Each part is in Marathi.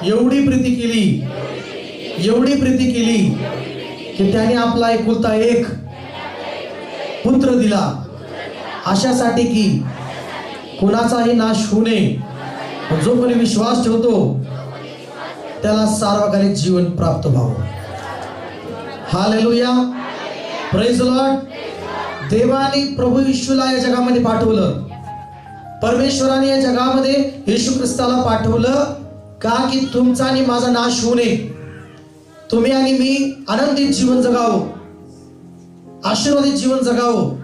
एवढी प्रीती केली, एवढी प्रीती केली की त्याने आपला एकुलता एक पुत्र दिला, अशासाठी की कुणाचाही नाश होऊ नये, जो कोणी विश्वास ठेवतो त्याला सार्वकालिक जीवन प्राप्त व्हावं. Hallelujah, praise Lord. देवाने प्रभू येशूला या जगामध्ये पाठवलं. परमेश्वराने या जगामध्ये येशू ख्रिस्ताला पाठवलं का की तुमचा आणि माझा नाश होऊ नये, तुम्ही आणि मी आनंदित जीवन जगावं, आशीर्वादित जीवन जगावं,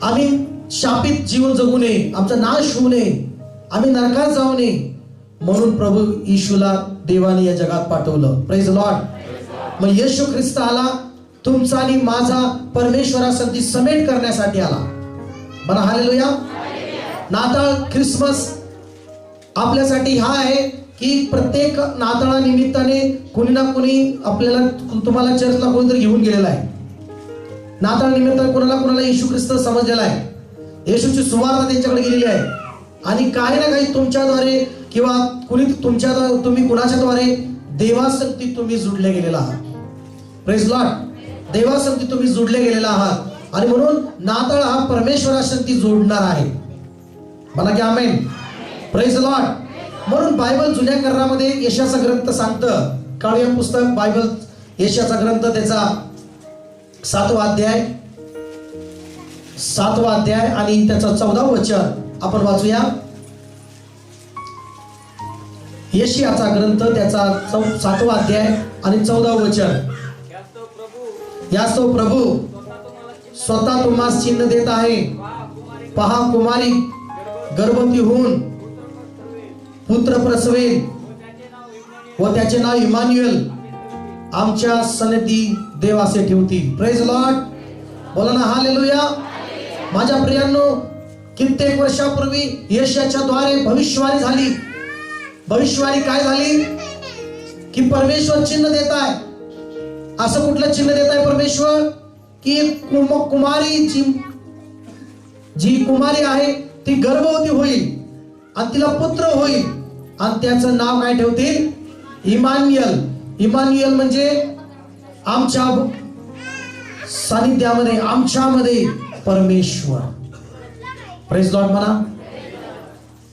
आम्ही शापित जीवन जगू नये, आमचा नाश होऊ नये, आम्ही नरकात जाऊ नये, म्हणून प्रभू येशूला देवाने या जगात पाठवलं. Praise Lord. मग येशू ख्रिस्त आला तुमचा आणि माझा परमेश्वरासाठी समेट करण्यासाठी आला. म्हणा हालेलुया. नाताळ, ख्रिसमस आपल्यासाठी हा आहे की प्रत्येक नाताळा निमित्ताने कोणी ना कोणी आपल्याला, तुम्हाला चर्चला कोणीतरी घेऊन गेलेला आहे. नाताळ निमित्ताने कोणाला येशू ख्रिस्त समजलेला आहे, येशूची सुवार्ता त्यांच्याकडे गेलेली आहे, आणि काही ना काही तुमच्याद्वारे किंवा कुणी तुमच्याद्वारे, तुम्ही कुणाच्याद्वारे देवासंगती तुम्ही जुडले गेलेला आहात. Praise Lord. देवासंगती तुम्ही जुडले गेलेला आहात, आणि म्हणून नाताळ हा परमेश्वरासंगती जोडणार आहे. म्हणा की आमेन. Praise Lord. म्हणून बायबल जुन्या करारामध्ये यशाचा ग्रंथ सांगतं, काढूया पुस्तक बायबल, यशाचा ग्रंथ, त्याचा 7वा अध्याय आणि त्याचा 14व वचन आपण वाचूया. यशाचा ग्रंथ, त्याचा 7वा अध्याय आणि 14व वचन. यास्तव प्रभू स्वतः तुम्हास चिन्ह देत आहे. पहा, कुमारी गर्भवती होऊन पुत्र प्रसवेल व त्याचे नाव इमान्युएल, आमच्या सन्निधी देव असे ठेवतील. Praise Lord. बोला ना हालेलुया. माझ्या प्रियांनो, कित्येक वर्षापूर्वी यशाच्या द्वारे भविष्यवाणी झाली. भविष्यवाणी काय झाली की परमेश्वर चिन्ह देत आहे. असं कुठलं चिन्ह देत आहे परमेश्वर की कुमारी जी कुमारी आहे ती गर्भवती होईल आणि तिला पुत्र होईल, आणि त्याचं नाव काय ठेवतील? इमान्युएल. इमान्युएल म्हणजे आमच्या सानिध्यामध्ये, आमच्यामध्ये परमेश्वर. Praise Lord. म्हणा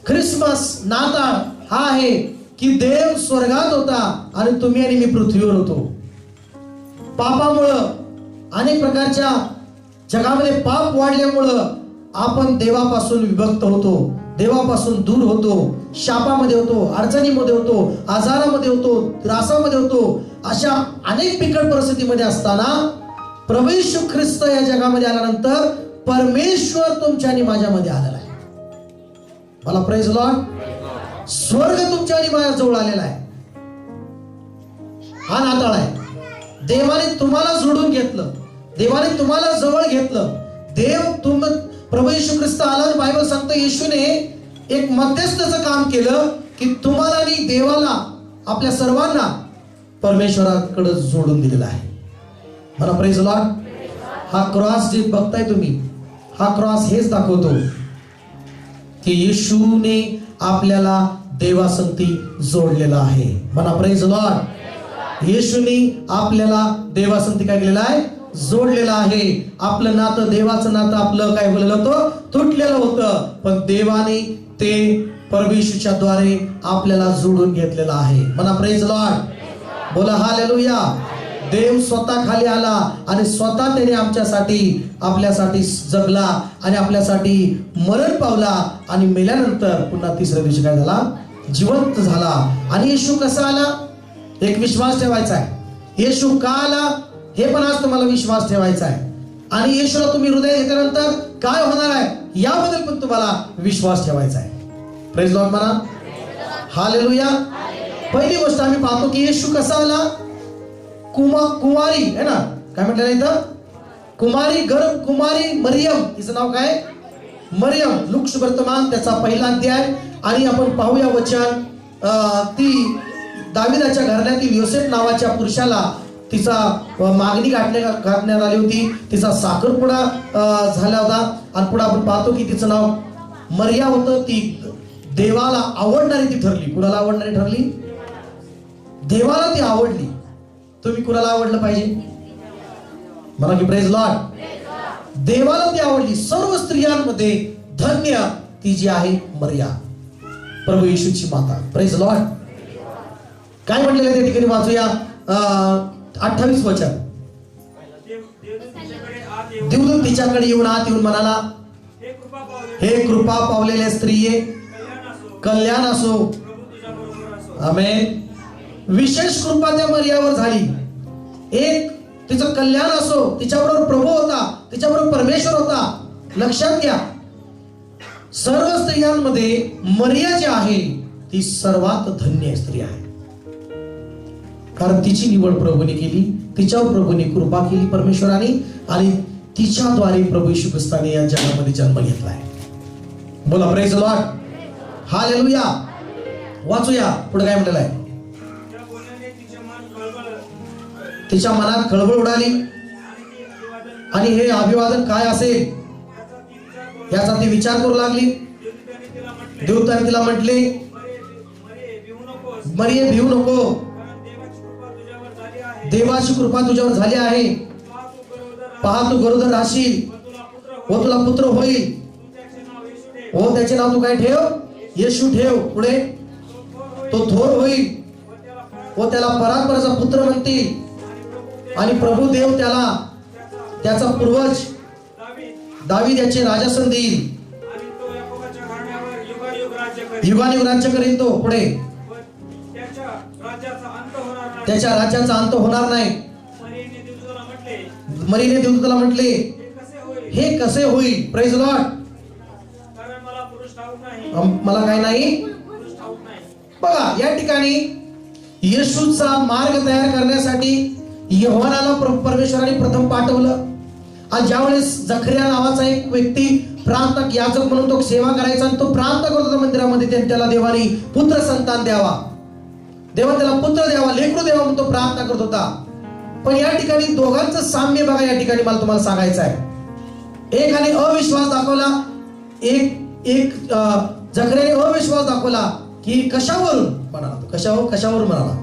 ख्रिसमस, नाताळ हा आहे की देव स्वर्गात होता आणि तुम्ही आणि मी पृथ्वीवर होतो. पापामुळं, अनेक प्रकारच्या जगामध्ये पाप वाढल्यामुळं आपण देवापासून विभक्त होतो, देवापासून दूर होतो, शापामध्ये होतो, अडचणीमध्ये होतो, आजारामध्ये होतो, त्रासामध्ये होतो. अशा अनेक बिकट परिस्थितीमध्ये असताना प्रभू येशू ख्रिस्त या जगामध्ये आल्यानंतर परमेश्वर तुमच्या आणि माझ्यामध्ये आलेला आहे. मला प्रेज लॉर्ड. स्वर्ग तुमच्या आणि माझ्या जवळ आलेला आहे. हा नाताळ आहे. देवाने तुम्हाला जोडून घेतलं, देवाने तुम्हाला जवळ घेतलं. देव प्रभू येशू ख्रिस्त आला. बायबल सांगतं येशूने एक मध्यस्थाचं काम केलं की तुम्हाला आणि देवाला, आपल्या सर्वांना परमेश्वराकडे जोडून दिलेला आहे. मला प्रेज लॉर्ड. हा क्रॉस जे बघताय तुम्ही, हा क्रॉस हेच दाखवतो की येशूने आपल्याला देवासंगती जोडलेला आहे. म्हणा प्रेज लॉर्ड. येशूने आपल्याला देवासंगती काय केलेला आहे? जोडलेला आहे. आपलं नातं, देवाचं नातं आपलं काय बोललेलं होतं? तुटलेलं होतं, पण देवाने ते परमेश्वराच्या द्वारे आपल्याला जोडून घेतलेलं आहे. म्हणा प्रेज लॉर्ड. बोला हालेलुया. देव स्वतः खाली आला आणि स्वतः त्याने आमच्यासाठी, आपल्यासाठी जगला आणि आपल्यासाठी मरण पावला, आणि मेल्यानंतर पुन्हा तिसऱ्या दिवशी काय झाला? जिवंत झाला. आणि येशू कसा आला? एक विश्वास ठेवायचा आहे. येशू का आला हे पण आज तुम्हाला विश्वास ठेवायचा आहे. आणि येशूला तुम्ही हृदय घेतल्यानंतर काय होणार आहे याबद्दल पण तुम्हाला विश्वास ठेवायचा आहे. Praise Lord. म्हणा हालेलुया. पहिली गोष्ट आम्ही पाहतो की येशू कसा आला? कुमारी है ना, काय म्हटलेलं इथं? कुमारी मरियम. तिचं नाव काय? मरियम. लूक सुवर्तमान त्याचा 1 अध्याय आणि आपण पाहूया वचन. ती दाविदाच्या घराण्यातील योसेफ नावाच्या पुरुषाला तिचा मागणी घालण्यात आली होती. तिचा साखरपुडा झाला होता, आणि पुढे आपण पाहतो की तिचं नाव मरिया होतं. ती देवाला आवडणारी ती ठरली. कुणाला आवडणारी ठरली? देवाला ती आवडली. तुम्ही कुणाला आवडलं पाहिजे? म्हणा की प्रेज लॉर्ड. देवाला ती आवडली. सर्व स्त्रियांमध्ये धन्य ती जी आहे मरिया, प्रभू येशूची माता. Praise Lord. काय म्हटलेलं आहे त्या ठिकाणी वाचूया. 28 वचन. देवदूत तिच्याकडे येऊन आत येऊन म्हणाला, हे कृपा पावलेल्या स्त्रिये, कल्याण असो. आमेन. विशेष कृपा त्या मरियावर झाली. एक तिचं कल्याण असो. तिच्याबरोबर प्रभू होता, तिच्याबरोबर परमेश्वर होता. लक्षात घ्या, सर्व स्त्रियांमध्ये मरिया जी आहे ती सर्वात धन्य स्त्री आहे. कारण तिची निवड प्रभूने केली, तिच्यावर प्रभूने कृपा केली परमेश्वराने, आणि तिच्याद्वारे प्रभू येशू ख्रिस्ताने या जगामध्ये जन्म घेतलाय. बोला प्रेज लॉर्ड. हालेलुया. वाचूया पुढे काय म्हटलेलं आहे. तिच्या मनात खळबळ उडाली आणि हे अभिवादन काय असेल याचा ती विचार करू लागली. देवदूताने तिला म्हटले, मरिये भिवू नको, देवाची कृपा तुझ्यावर झाली आहे. पहा तू गरोदर राहशील व तुला पुत्र होईल, व त्याचे नाव तू काय ठेव? येशू ठेव. पुढे तो थोर होईल व त्याला परात्पराचा पुत्र म्हणतील, आणि प्रभू देव त्याला त्याचा पूर्वज दावीद याचे राजासन देईल, युगानुयुग राज्य करेल तो. पुढे त्याच्या राज्याचा अंत होणार नाही. मरीने देवदूताला म्हटले, हे कसे होईल? Praise Lord. मला काय नाही. बघा या ठिकाणी येशूचा मार्ग तयार करण्यासाठी योहानाला परमेश्वराने प्रथम पाठवलं. आणि ज्यावेळेस जखरिया नावाचा एक व्यक्ती प्रांतक याजक म्हणून तो सेवा करायचा, आणि तो प्रांत करत होता मंदिरामध्ये, त्याला देवाने पुत्र संतान द्यावा, देवा त्याला पुत्र द्यावा, लेकरू द्यावा म्हणून तो प्रार्थना करत होता. पण या ठिकाणी दोघांचं साम्य बघा. या ठिकाणी मला तुम्हाला सांगायचं आहे. एकाने अविश्वास दाखवला, एक जखरियाने अविश्वास दाखवला की कशावरून म्हणाला, कशावरून म्हणाला.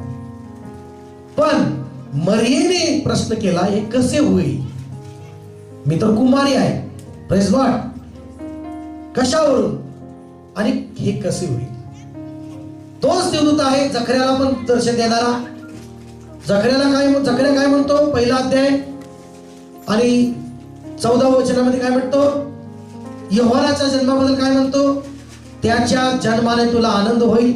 पण मरियेने प्रश्न केला, हे कसे होईल? मी तर कुमारी आहे. Praise Lord. कशावरून आणि हे कसे होईल? तोच देवदूत आहे जखरियाला पण दर्शन देणारा. जखरिया काय म्हणतो? पहिला अध्याय आणि 14व्या वचनामध्ये काय म्हणतो? योहानाच्या जन्माबद्दल काय म्हणतो? त्याच्या जन्माने तुला आनंद होईल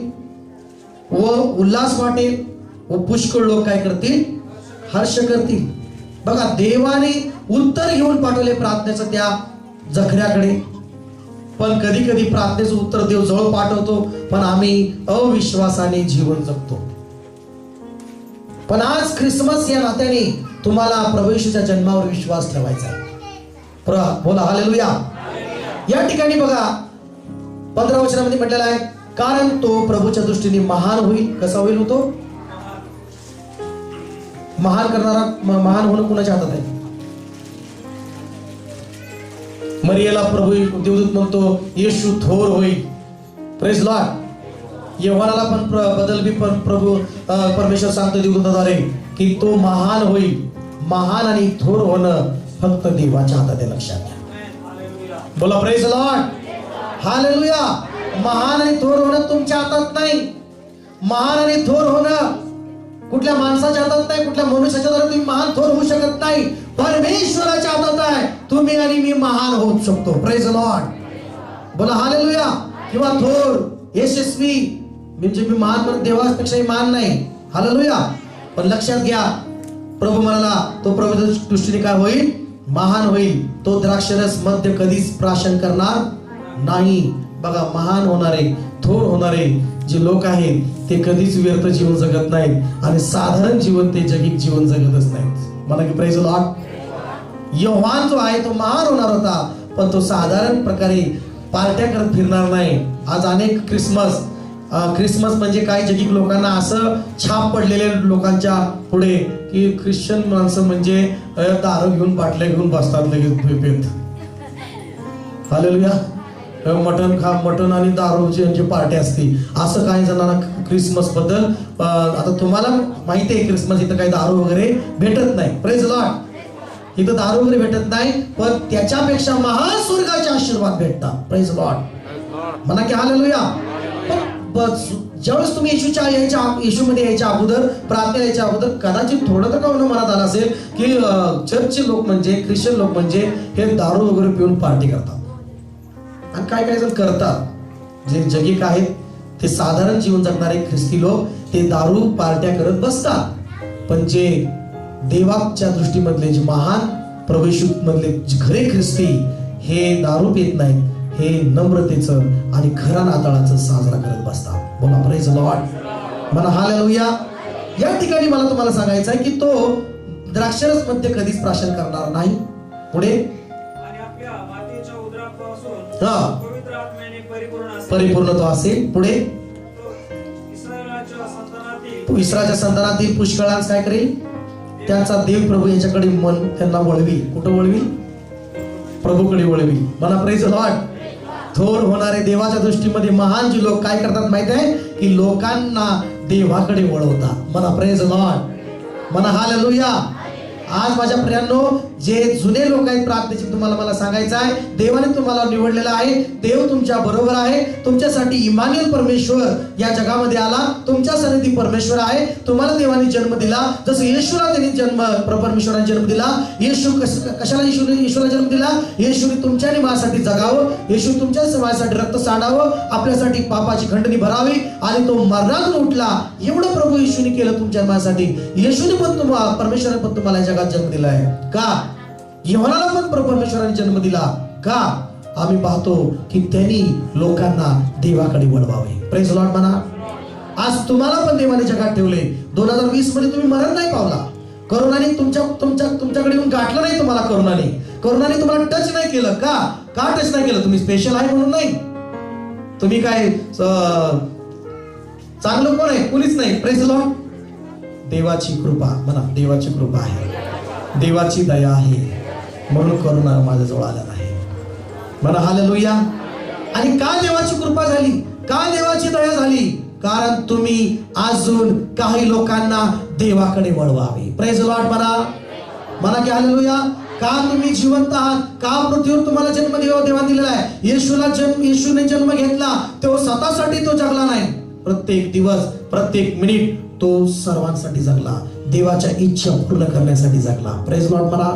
व उल्हास वाटेल व पुष्कळ लोक काय करतील? हर्ष करतील. बघा देवाने उत्तर घेऊन पाठवले प्रार्थनेचं त्या जखऱ्याकडे. पण कधी कधी प्रार्थनेचं उत्तर देव जवळ पाठवतो, पण आम्ही अविश्वासाने जीवन जगतो. पण आज ख्रिसमस या नात्याने तुम्हाला प्रभू येशूच्या जन्मावर विश्वास ठेवायचा आहे. बोला हालेलुया. या ठिकाणी बघा 15 वचनामध्ये म्हटलेलं आहे, कारण तो प्रभूच्या दृष्टीने महान होईल. कसा होईल तो? महान करणारा. महान होणं कुणाच्या हातात आहे? मरियेला प्रभू देवदूत म्हणतो येशू थोर होईल. Praise Lord. योहानाला पण बदल बी प्रभू परमेश्वर सांगतो देवदूताद्वारे की तो महान होईल. महान आणि थोर होणं फक्त देवाच्या हातात आहे. लक्षात घ्या. बोला प्रेज लॉर्ड. हालेलुया. महान आणि थोर होणं तुमच्या हातात नाही. महान आणि थोर होणं कुठल्या माणसाच्या हातात नाही, कुठल्या मनुष्याच्या द्वारे तुम्ही महान थोर होऊ शकत नाही. परमेश्वराच्या हातात आहे. तुम्ही आणि मी महान होऊ शकतो. Praise Lord. बोला हालेलुया. किंवा थोर, यशस्वी, म्हणजे मी महान पण देवापेक्षाही महान नाही. हालेलुया. पण लक्षात घ्या, प्रभू म्हणाला तो प्रभूच्या दृष्टीने काय होईल? महान होईल. तो द्राक्षरस मध्य कधीच प्राशन करणार नाही. बघा महान होणारे, थोर होणारे जे लोक आहेत ते कधीच व्यर्थ जीवन जगत नाहीत आणि साधारण जीवन ते जगिक जीवन जगतच नाहीत. मला की प्रेज लॉर्ड. योहान जो आहे तो महान होणार होता, पण तो साधारण प्रकारे पार्ट्या करत फिरणार नाही. आज अनेक क्रिसमस म्हणजे काय, जगिक लोकांना असं छाप पडलेल्या लोकांच्या पुढे की ख्रिश्चन माणसं म्हणजे दारू घेऊन बाटल्या घेऊन बसतात लगेच पेत. हालेलुया. मटण आणि दारूची यांची पार्टी असते. असं काही जणांना क्रिसमस बद्दल आता तुम्हाला माहिती आहे क्रिसमस इथं काही दारू वगैरे भेटत नाही. Praise Lord. इथं दारू वगैरे भेटत नाही, पण त्याच्यापेक्षा महान स्वर्गाचे आशीर्वाद भेटतात. Praise Lord. म्हणा की हालेलुया. ज्यावेळेस तुम्ही येशूमध्ये यायच्या अगोदर, प्रार्थना यायच्या अगोदर कदाचित थोडं तर का मनात आलं असेल की चर्चचे लोक म्हणजे, ख्रिश्चन लोक म्हणजे हे दारू वगैरे पिऊन पार्टी करतात. आणि काय काय जण करतात, जे जगिक आहेत ते साधारण जीवन जगणारे ख्रिस्ती लोक ते दारू पार्ट्या करत बसतात. पण जे देवाच्या दृष्टीमधले जे महान प्रभू येशू मधले खरे ख्रिस्ती हे दारू पित नाहीत, हे नम्रतेचं आणि खरा नाताळाचं साजरा करत बसतात. बोला प्रेज लॉर्ड. म्हणा हालेलुया. या ठिकाणी मला तुम्हाला सांगायचं आहे की तो द्राक्षरस मध्ये कधीच प्राशन करणार नाही. पुढे परिपूर्णत्व असेल. पुढे इस्रायलच्या संतानातील पुष्कळांस काय करेल, त्याचा देव प्रभू याच्याकडे मन त्यांना वळवी. कुठं वळवी? प्रभूकडे वळवी. म्हणा प्रेज लॉर्ड. थोर होणारे देवाच्या दृष्टीमध्ये महान जे लोक काय करतात माहित आहे की लोकांना देवाकडे वळवतात. म्हणा प्रेज लॉर्ड. म्हणा हालेलुया. आज माझ्या प्रियांनो, जे जुने लोक आहेत प्रार्थनेचे, तुम्हाला मला सांगायचं आहे देवाने तुम्हाला निवडलेला आहे. देव तुमच्या बरोबर आहे. तुमच्यासाठी इमानुएल परमेश्वर या जगामध्ये आला. तुमच्या सन्निधी परमेश्वर आहे. तुम्हाला देवाने जन्म दिला. जसं येशूला त्यांनी परमेश्वराने जन्म दिला. येशू कशाला येशूला जन्म दिला? येशूने तुमच्या आणि माझ्यासाठी जगावं. येशू तुमच्या माझ्यासाठी रक्त सांडावं, आपल्यासाठी पापाची खंडणी भरावी आणि तो मरणातून उठला. एवढं प्रभू येशूने केलं तुमच्या माझ्यासाठी. येशूने पण परमेश्वराने पण तुम्हाला जगात जन्म दिलाय. का? यूहन्नाला पण परमेश्वराने जन्म दिला. का? आम्ही पाहतो की त्यांनी लोकांना देवाकडे वळवावे. Praise Lord. म्हणा आज तुम्हाला पण देवाने जगात ठेवले. 2020 मध्ये तुम्ही मरण नाही पावला. करोनाने तुमच्याकडे येऊन गाठलं नाही तुम्हाला. करोनाने तुम्हाला टच नाही केलं. का टच नाही केलं? तुम्ही स्पेशल आहे म्हणून नाही. तुम्ही काय चांगलं कोण आहे? कुणीच नाही. Praise Lord. देवाची कृपा. म्हणा देवाची कृपा आहे, देवाची दया आहे, म्हणून करुणा माझ्याजवळ आला नाही. म्हणा हालेलुया. आणि का देवाची कृपा झाली, का देवाची दया झाली? कारण तुम्ही अजून काही लोकांना देवाकडे वळवावे. Praise Lord. म्हणा की हालेलुया. का तुम्ही जिवंत आहात? का पृथ्वीवर तुम्हाला जन्म देवाने दिलेला आहे? येशूने जन्म घेतला, तो स्वतःसाठी तो जगला नाही. प्रत्येक दिवस, प्रत्येक मिनिट तो सर्वांसाठी जगला. देवाच्या इच्छा पूर्ण करण्यासाठी जगला. Praise Lord. म्हणा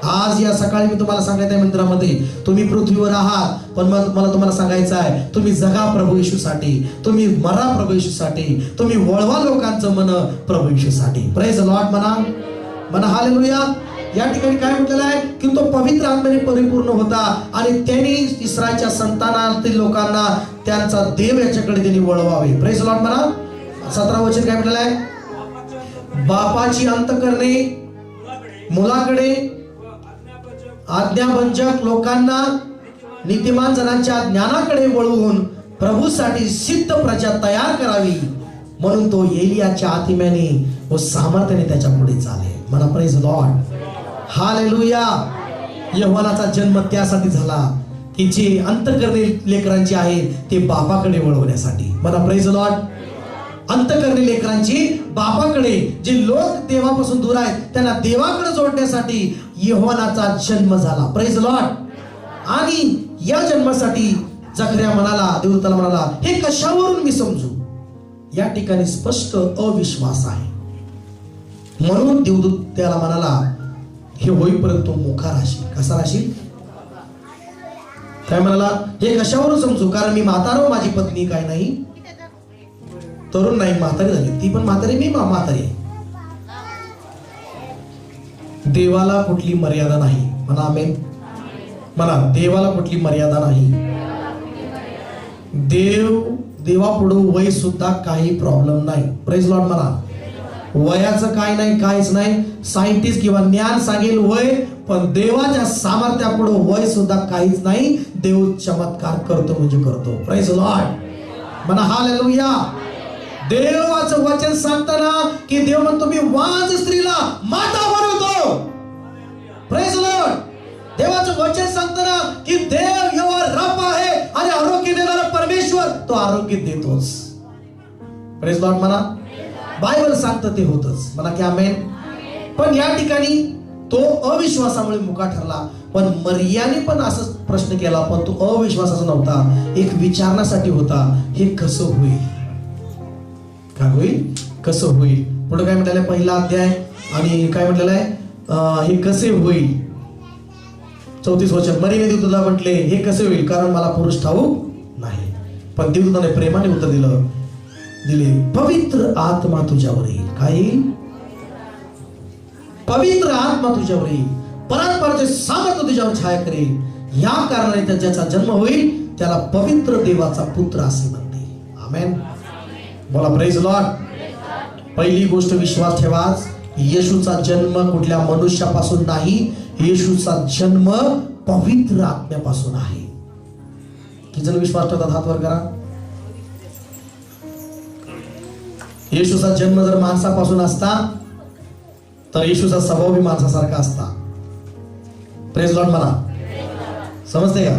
आज या सकाळी मी तुम्हाला सांगायचं आहे मंदिरामध्ये, तुम्ही पृथ्वीवर आहात, पण मला तुम्हाला सांगायचं आहे तुम्ही जगा प्रभू येशूसाठी, तुम्ही मरा प्रभू येशूसाठी, तुम्ही वळवा लोकांचं मन प्रभू येशूसाठी. Praise Lord. म्हणा हालेलुया. या ठिकाणी काय म्हटलेलं आहे की तो पवित्र आत्म्याने परिपूर्ण होता आणि त्यांनी इस्रायलच्या संतानातील लोकांना त्यांचा देव याच्याकडे त्यांनी वळवावे. Praise Lord. म्हणा 17 वचन काय म्हटलेलं आहे? बापाची अंतःकरणे मुलाकडे, आज्ञाभंजक लोकांना नीतिमान जनांच्या ज्ञानाकडे वळवून प्रभूसाठी सिद्ध प्रजा तयार करावी, म्हणून तो एलियाच्या आत्म्याने व सामर्थ्याने त्याच्या पुढे चाले. म्हणा प्रेज लॉर्ड. हालेलुया. यूहन्नाचा जन्म त्यासाठी झाला की जे अंतःकरणे लेकरांची आहेत ते बापाकडे वळवण्यासाठी. म्हणा प्रेज लॉर्ड. अंतःकरणे लेकरांची बापाकडे, जे लोक देवापासून दूर आहेत त्यांना देवाकडे जोडण्यासाठी यूहन्नाचा जन्म झाला. Praise Lord. आणि या जन्मासाठी जकर्या म्हणाला, देवदूताला म्हणाला, हे कशावरून मी समजू? या ठिकाणी स्पष्ट अविश्वास आहे. म्हणून देवदूत त्याला म्हणाला, हे होईपर्यंत तो मोका राहशील. कसा राहशील? काय म्हणाला? हे कशावरून समजू? कारण मी म्हातारो, माझी पत्नी काय नाही तरुण नाही, म्हातारी झाली. ती पण म्हातारी, मी म्हातारी आहे. देवाला कुठली मर्यादा नाही. म्हणा आमेन. म्हणा देवाला कुठली मर्यादा नाही. देवापुढे वय सुद्धा काही प्रॉब्लेम नाही. Praise Lord. म्हणा वयाचं काय नाही, काहीच नाही. सायंटिस्ट किंवा ज्ञान सांगेल वय, पण देवाच्या सामर्थ्यापुढे वय सुद्धा काहीच नाही. देव चमत्कार करतो म्हणजे करतो. Praise Lord. म्हणा हालेलुया. देवाचं वचन सांगताना की देव म्हणतो मी वाज स्त्रीला माता बनवतो. Praise Lord. देव देवाचं वचन सांगतं ना की देव यहोवा राफा आहे आणि आरोग्य देणारा परमेश्वर तो आरोग्य देतोच. प्रेज लॉर्ड म्हणा. बायबल सांगतं ते होतच म्हणा की आमेन. पण या ठिकाणी तो अविश्वासामुळे मुका ठरला. पण मरियाने पण असं प्रश्न केला, पण तो अविश्वासाचा नव्हता, एक विचारण्यासाठी होता. हे कसं होईल, काय होईल, कसं होईल. पुढे काय म्हटलेलं आहे, पहिला अध्याय आणि काय म्हटलेलं आहे, हे कसे होईल. 34 वचन. मरियाने देवदूताला म्हटले, हे कसे होईल, कारण मला पुरुष ठाऊक नाही. पण देवदूताने प्रेमाने उत्तर दिले, पवित्र आत्मा तुझ्यावर येईल. काय येईल? पवित्र आत्मा तुझ्यावर येईल, परमेश्वराचे सामर्थ्य तुझ्यावर छाया करेल. या कारणाने ज्याचा जन्म होईल त्याला पवित्र देवाचा पुत्र असे म्हणते. आमेन. बोला प्रेज लॉर्ड. पहिली गोष्ट विश्वास ठेवा, येशूचा जन्म कुठल्या मनुष्यापासून नाही, येशूचा जन्म पवित्र आत्म्यापासून आहे. किती जण विश्वास ठेवतात? हात वर करा. येशूचा जन्म जर माणसापासून असता तर येशूचा स्वभाव भी माणसासारखा असता. प्रेज लॉर्ड म्हणा. समजते का?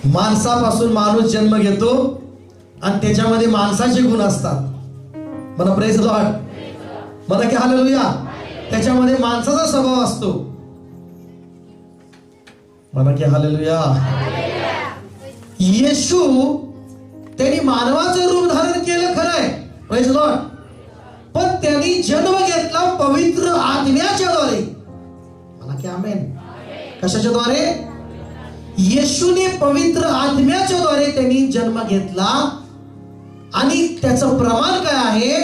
माणसापासून माणूस जन्म घेतो आणि त्याच्यामध्ये माणसाचे गुण असतात. म्हणा प्रेज लॉर्ड. म्हणा की हालेलुया. त्याच्यामध्ये माणसाचा स्वभाव असतो. म्हणा की हालेलुया. येशू त्यांनी मानवाचं रूप धारण केलं, खरं आहे. Praise Lord. पण त्यांनी जन्म घेतला पवित्र आत्म्याच्या द्वारे. मला की आमेन. कशाच्या द्वारे? येशूने पवित्र आत्म्याच्या द्वारे त्यांनी जन्म घेतला. आणि त्याचं प्रमाण काय आहे?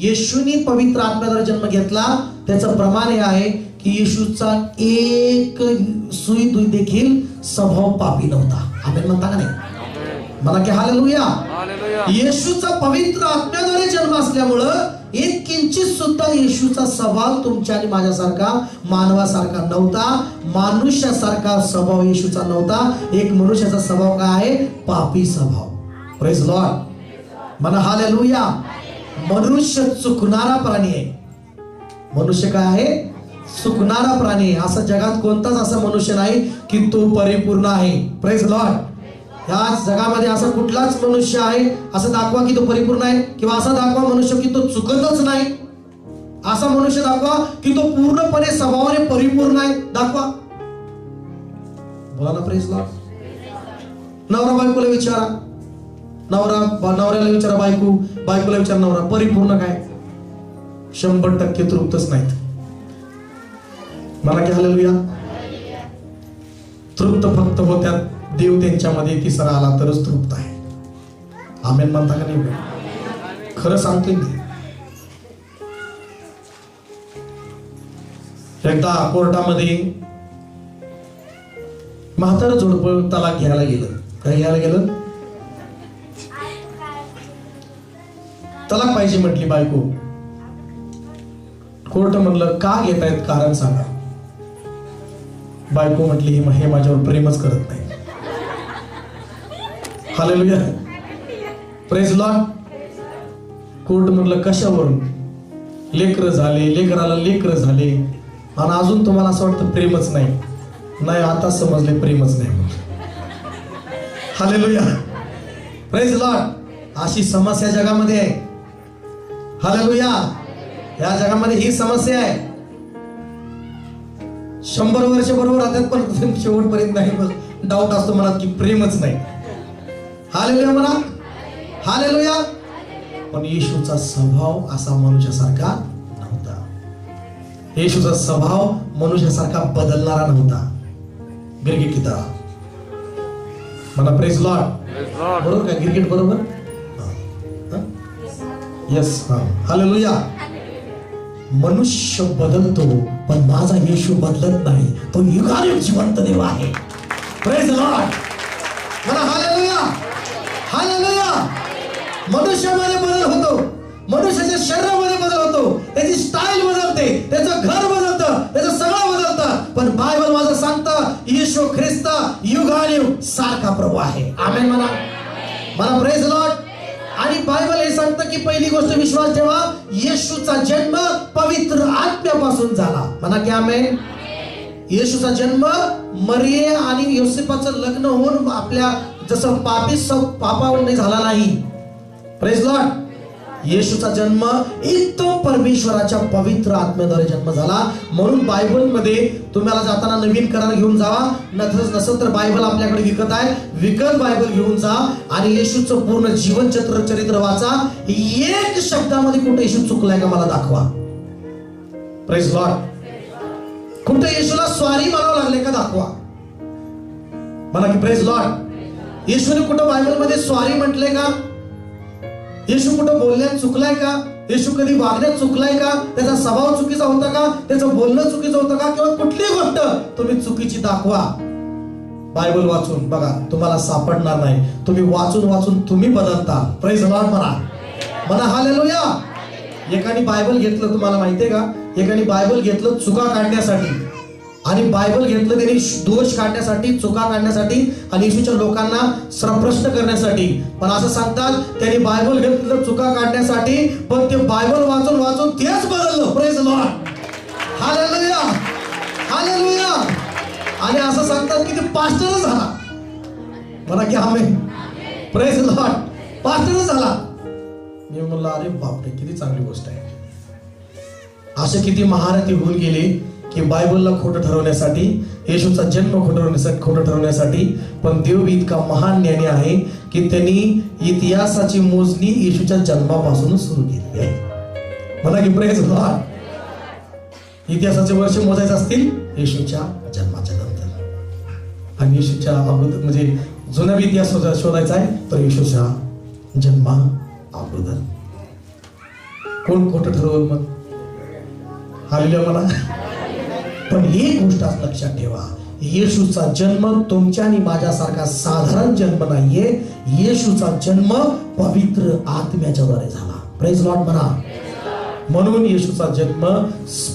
येशूने पवित्र आत्म्याद्वारे जन्म घेतला, त्याचं प्रमाण हे आहे की येशूचा एक सुई देखील स्वभाव पापी नव्हता. आमेन म्हणता का नाही? मला की हालेलुया. येशूचा पवित्र आत्म्याद्वारे जन्म असल्यामुळं एक किंचित सुद्धा येशूचा स्वभाव तुमच्या आणि माझ्यासारखा मानवासारखा नव्हता. मनुष्यासारखा स्वभाव येशूचा नव्हता. एक मनुष्याचा स्वभाव काय आहे? पापी स्वभाव. Praise Lord. म्हणा हालेलुया. मनुष्य चुकणारा प्राणी आहे. मनुष्य काय आहे? चुकणारा प्राणी. असं जगात कोणताच असा मनुष्य नाही की तो परिपूर्ण आहे. Praise Lord. या जगामध्ये असा कुठलाच मनुष्य आहे असं दाखवा की तो परिपूर्ण आहे, किंवा असा दाखवा मनुष्य की तो चुकतच नाही. असा मनुष्य दाखवा की तो पूर्णपणे स्वभावाने परिपूर्ण आहे. दाखवा. बोला ना प्रेज लॉर्ड. नवरा बायकोला विचारा, नवऱ्याला विचारा बायको, बायकोला विचारा नवरा, परिपूर्ण काय? 100% तृप्तच नाहीत. मला की हालेलुया. तृप्त फक्त होत्यात देव त्यांच्यामध्ये तिसरा आला तरच तृप्त आहे. आमेन म्हणता का नाही? खरं सांगतोय मी. एकदा कोर्टामध्ये म्हातारं जोडपं तलाक घ्यायला गेलं. काय घ्यायला गेलं? तलाक पाहिजे म्हटली बायको. कोर्ट म्हणलं का घेतायत, कारण सांगा. बायको म्हटली हे माझ्यावर प्रेमच करत नाही. हालेलुया. Praise Lord. कोर्ट म्हटलं कशावरून? लेकरं झाले, लेकराला लेकरं झाले आणि अजून तुम्हाला असं वाटतं प्रेमच नाही. नाही, आता समजले प्रेमच नाही. हालेलुया. Praise Lord. अशी समस्या जगामध्ये आहे. हालेलुया. या जगामध्ये ही समस्या आहे. 100 वर्ष बरोबर राहतात पण शेवटपर्यंत नाही. डाऊट असतो मनात की प्रेमच नाही. हालेलुया म्हणा. हालेलुया. पण येशूचा स्वभाव असा मनुष्यासारखा नव्हता. येशूचा स्वभाव मनुष्यासारखा बदलणारा नव्हता. गिरगिट म्हणा प्रेज लॉर्ड. बरोबर का? गिरगिट बरोबर. यस. हालेलुया. मनुष्य बदलतो पण माझा येशू बदलत नाही. तो युगायुग जिवंत देव आहे. Praise Lord. म्हणा हालेलुया. हालेलुया. मनुष्यामध्ये बदल होतो, मनुष्याच्या शरीरामध्ये बदल होतो, त्याची स्टाईल बदलते, त्याचं घर बदलतं, त्याचं सगळं बदलतं. पण बायबल माझं सांगतं येशू ख्रिस्त युगायुग सारखा प्रभू आहे. आमेन म्हणा. मला प्रेज लॉर्ड. आणि बायबल हे सांगतं की पहिली गोष्ट विश्वास ठेवा, येशूचा जन्म पवित्र आत्म्यापासून झाला. म्हणा की आमेन. येशूचा जन्म मरिये आणि योसेफाचं लग्न होऊन आपल्या जसं पापावर झाला नाही. Praise Lord. येशूचा जन्म एकदम परमेश्वराच्या पवित्र आत्म्याद्वारे जन्म झाला. म्हणून बायबलमध्ये तुम्हाला जाताना नवीन करार घेऊन जावा, नसेल तर बायबल आपल्याकडे विकत आहे, विकत बायबल घेऊन जा आणि येशूचं पूर्ण जीवन चरित्र वाचा. एक शब्दामध्ये कुठे येशू चुकलाय का मला दाखवा. Praise Lord. कुठे येशूला स्वारी म्हणावं लागले का दाखवा मला की. Praise Lord. येशूने कुठं बायबलमध्ये स्वारी म्हटले का? येशू कुठं बोलण्यात चुकलाय का? येशू कधी वागण्यात चुकलाय का? त्याचा स्वभाव चुकीचा होता का? त्याचं बोलणं चुकीचं होतं का? किंवा कुठलीही गोष्ट तुम्ही चुकीची दाखवा, बायबल वाचून बघा, तुम्हाला सापडणार नाही. तुम्ही वाचून तुम्ही बदलता. प्रेज लॉर्ड म्हणा. म्हणा हालेलुया. एकाने बायबल घेतलं, तुम्हाला माहितीये का, एकाने बायबल घेतलं चुका काढण्यासाठी, आणि बायबल घेतलं त्यांनी दोष काढण्यासाठी, चुका काढण्यासाठी आणि येशूच्या लोकांना प्रश्न करण्यासाठी. पण असं सांगतात त्यांनी बायबल घेतलं चुका काढण्यासाठी, पण ते बायबल वाचून तेच बदललं. Praise Lord. हालेलुया. हालेलुया. आणि असं सांगतात की ते पास्टरच झाला. म्हणा की आमेन. Praise Lord. पास्टरच झाला. मी म्हणलं अरे बापरे, किती चांगली गोष्ट आहे. असे किती महारथी होऊन गेले की बायबलला खोटं ठरवण्यासाठी, येशूचा जन्म खोटं ठरवण्यासाठी. पण देव इतका महान ज्ञानी आहे की त्यांनी इतिहासाची मोजणी येशूच्या जन्मापासून सुरू केली आहे. म्हणा की प्रेज लॉर्ड. इतिहासाचे वर्ष मोजायचे असतील येशूच्या जन्माच्या नंतर, आणि येशूच्या अगोदर म्हणजे जुना इतिहास शोधायचा आहे तर येशूच्या जन्मा अगोदर. कोण खोटं ठरवलं मग? हालेलुया म्हणा. पण एक गोष्ट लक्षात ठेवा, येशूचा जन्म तुमच्या आणि माझ्यासारखा साधारण जन्म नाहीये. येशूचा जन्म पवित्र आत्म्याच्या द्वारे झाला. प्रेज लॉर्ड म्हणा. म्हणून येशूचा जन्म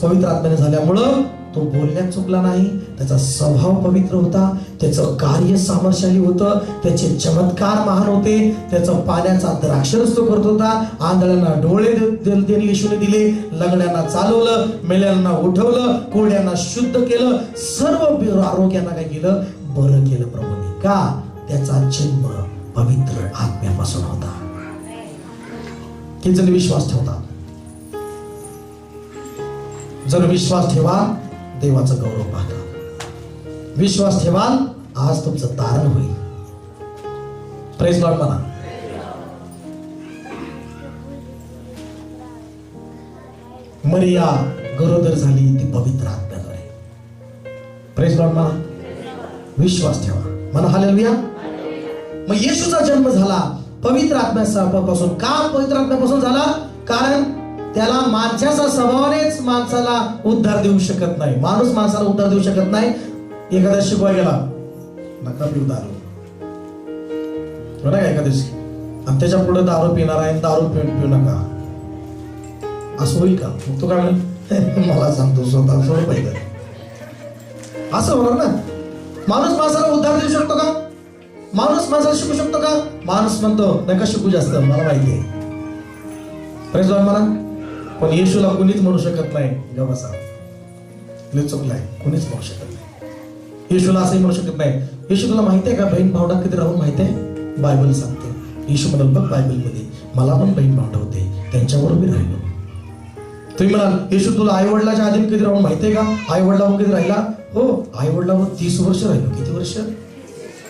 पवित्र आत्म्याने झाल्यामुळं तो बोलण्यात चुकला नाही, त्याचा स्वभाव पवित्र होता, त्याचं कार्य सामर्थ्यशाली होतं, त्याचे चमत्कार महान होते, त्याचं पाण्याचा द्राक्षरस तो करत होता, आंधळ्यांना डोळे त्याने येशूने दिले, लंगड्यांना चालवलं, मेल्यांना उठवलं, कोरड्यांना शुद्ध केलं, सर्व आरोग्यांना काय केलं? बरं केलं प्रभूने. का? त्याचा जन्म पवित्र आत्म्यापासून होता. किती जण विश्वास ठेवतात? जर विश्वास ठेवा देवाचा गौरव पाहता. विश्वास ठेवाल आज तुमचं तारण होईल. प्रेज लॉर्ड म्हणा. मरिया गरोदर झाली ती पवित्र आत्म्याद्वारे. प्रेज लॉर्ड म्हणा. विश्वास ठेवा. म्हणा हालेलुया. मग येशूचा जन्म झाला पवित्र आत्म्यापासून. का पवित्र आत्म्यापासून झाला? कारण त्याला माणसाच्या स्वभावानेच माणसाला उद्धार देऊ शकत नाही. माणूस माणसाला उद्धार देऊ शकत नाही. एखादा शिकवाय गेला, नका पिऊ दारू, बरं का एखाद्याशी, आणि त्याच्या पुढे दारू पिणार आहे, दारू पिऊ नका, असं होईल का? मग तो काय म्हणेल, मला सांगतो स्वतः सोड पाहिजे. असं होणार ना. माणूस माणसाला उद्धार देऊ शकतो का? माणूस माणसाला शिकू शकतो का? माणूस म्हणतो नका शिकू जास्त, मला माहिती आहे. प्रेज लॉर्ड म्हणा. पण येशूला कुणीच म्हणू शकत नाही ग बसा, चुकलाय, कुणीच म्हणू शकत नाही. येशूला असंही म्हणू शकत नाही, येशू तुला माहिती आहे का बहीण भावंडात कधी राहून? माहिती आहे, बायबल सांगते. येशू म्हणाल बघ बायबलमध्ये मला पण बहीण भावंड होते, त्यांच्याबरोबर मी राहिलो. तुम्ही म्हणाल येशू तुला आई वडिलाच्या आधी कधी राहून माहिती आहे का? आई वडिलावर कधी राहिला? हो, आई वडिलावर 30 वर्ष राहिलो. किती वर्ष?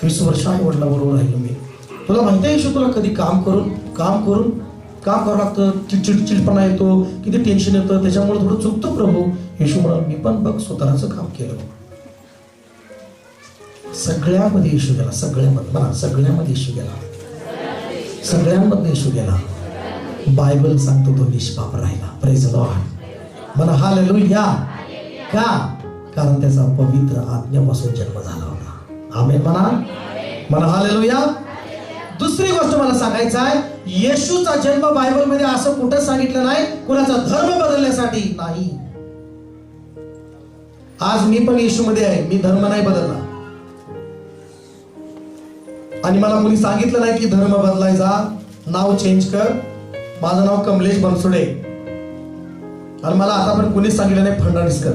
30 वर्ष आई वडिलाबरोबर राहिलो मी. तुला माहिती आहे येशू तुला कधी काम करावं लागतं, चिडचिडपणा येतो, किती टेन्शन येतं, त्याच्यामुळे थोडं चुकतो प्रभू. येशू म्हणाल मी पण बघ स्वतःचं काम केलं. सगळ्यामध्ये येशू गेला. सगळ्यामध्ये येशू गेला. सगळ्यांमध्ये येशू गेला. बायबल सांगतो तो निष्पाप राहिला. Praise Lord. म्हणा हालेलुया. का? कारण त्याचा पवित्र आत्म्यापासून जन्म झाला होता. आमेन म्हणा. म्हणा हालेलुया. दुसरी गोष्ट मला सांगायचं आहे, येशूचा जन्म बायबलमध्ये असं कुठं सांगितलं नाही कुणाचा धर्म बदलण्यासाठी नाही. आज मी पण येशूमध्ये आहे, मी धर्म नाही बदलला. आणि मला कोणी सांगितलं नाही की धर्म बदलायचा, नाव चेंज कर. माझं नाव कमलेश बनसोडे, आणि मला आता पण कोणीच सांगितलं नाही फडणवीस कर.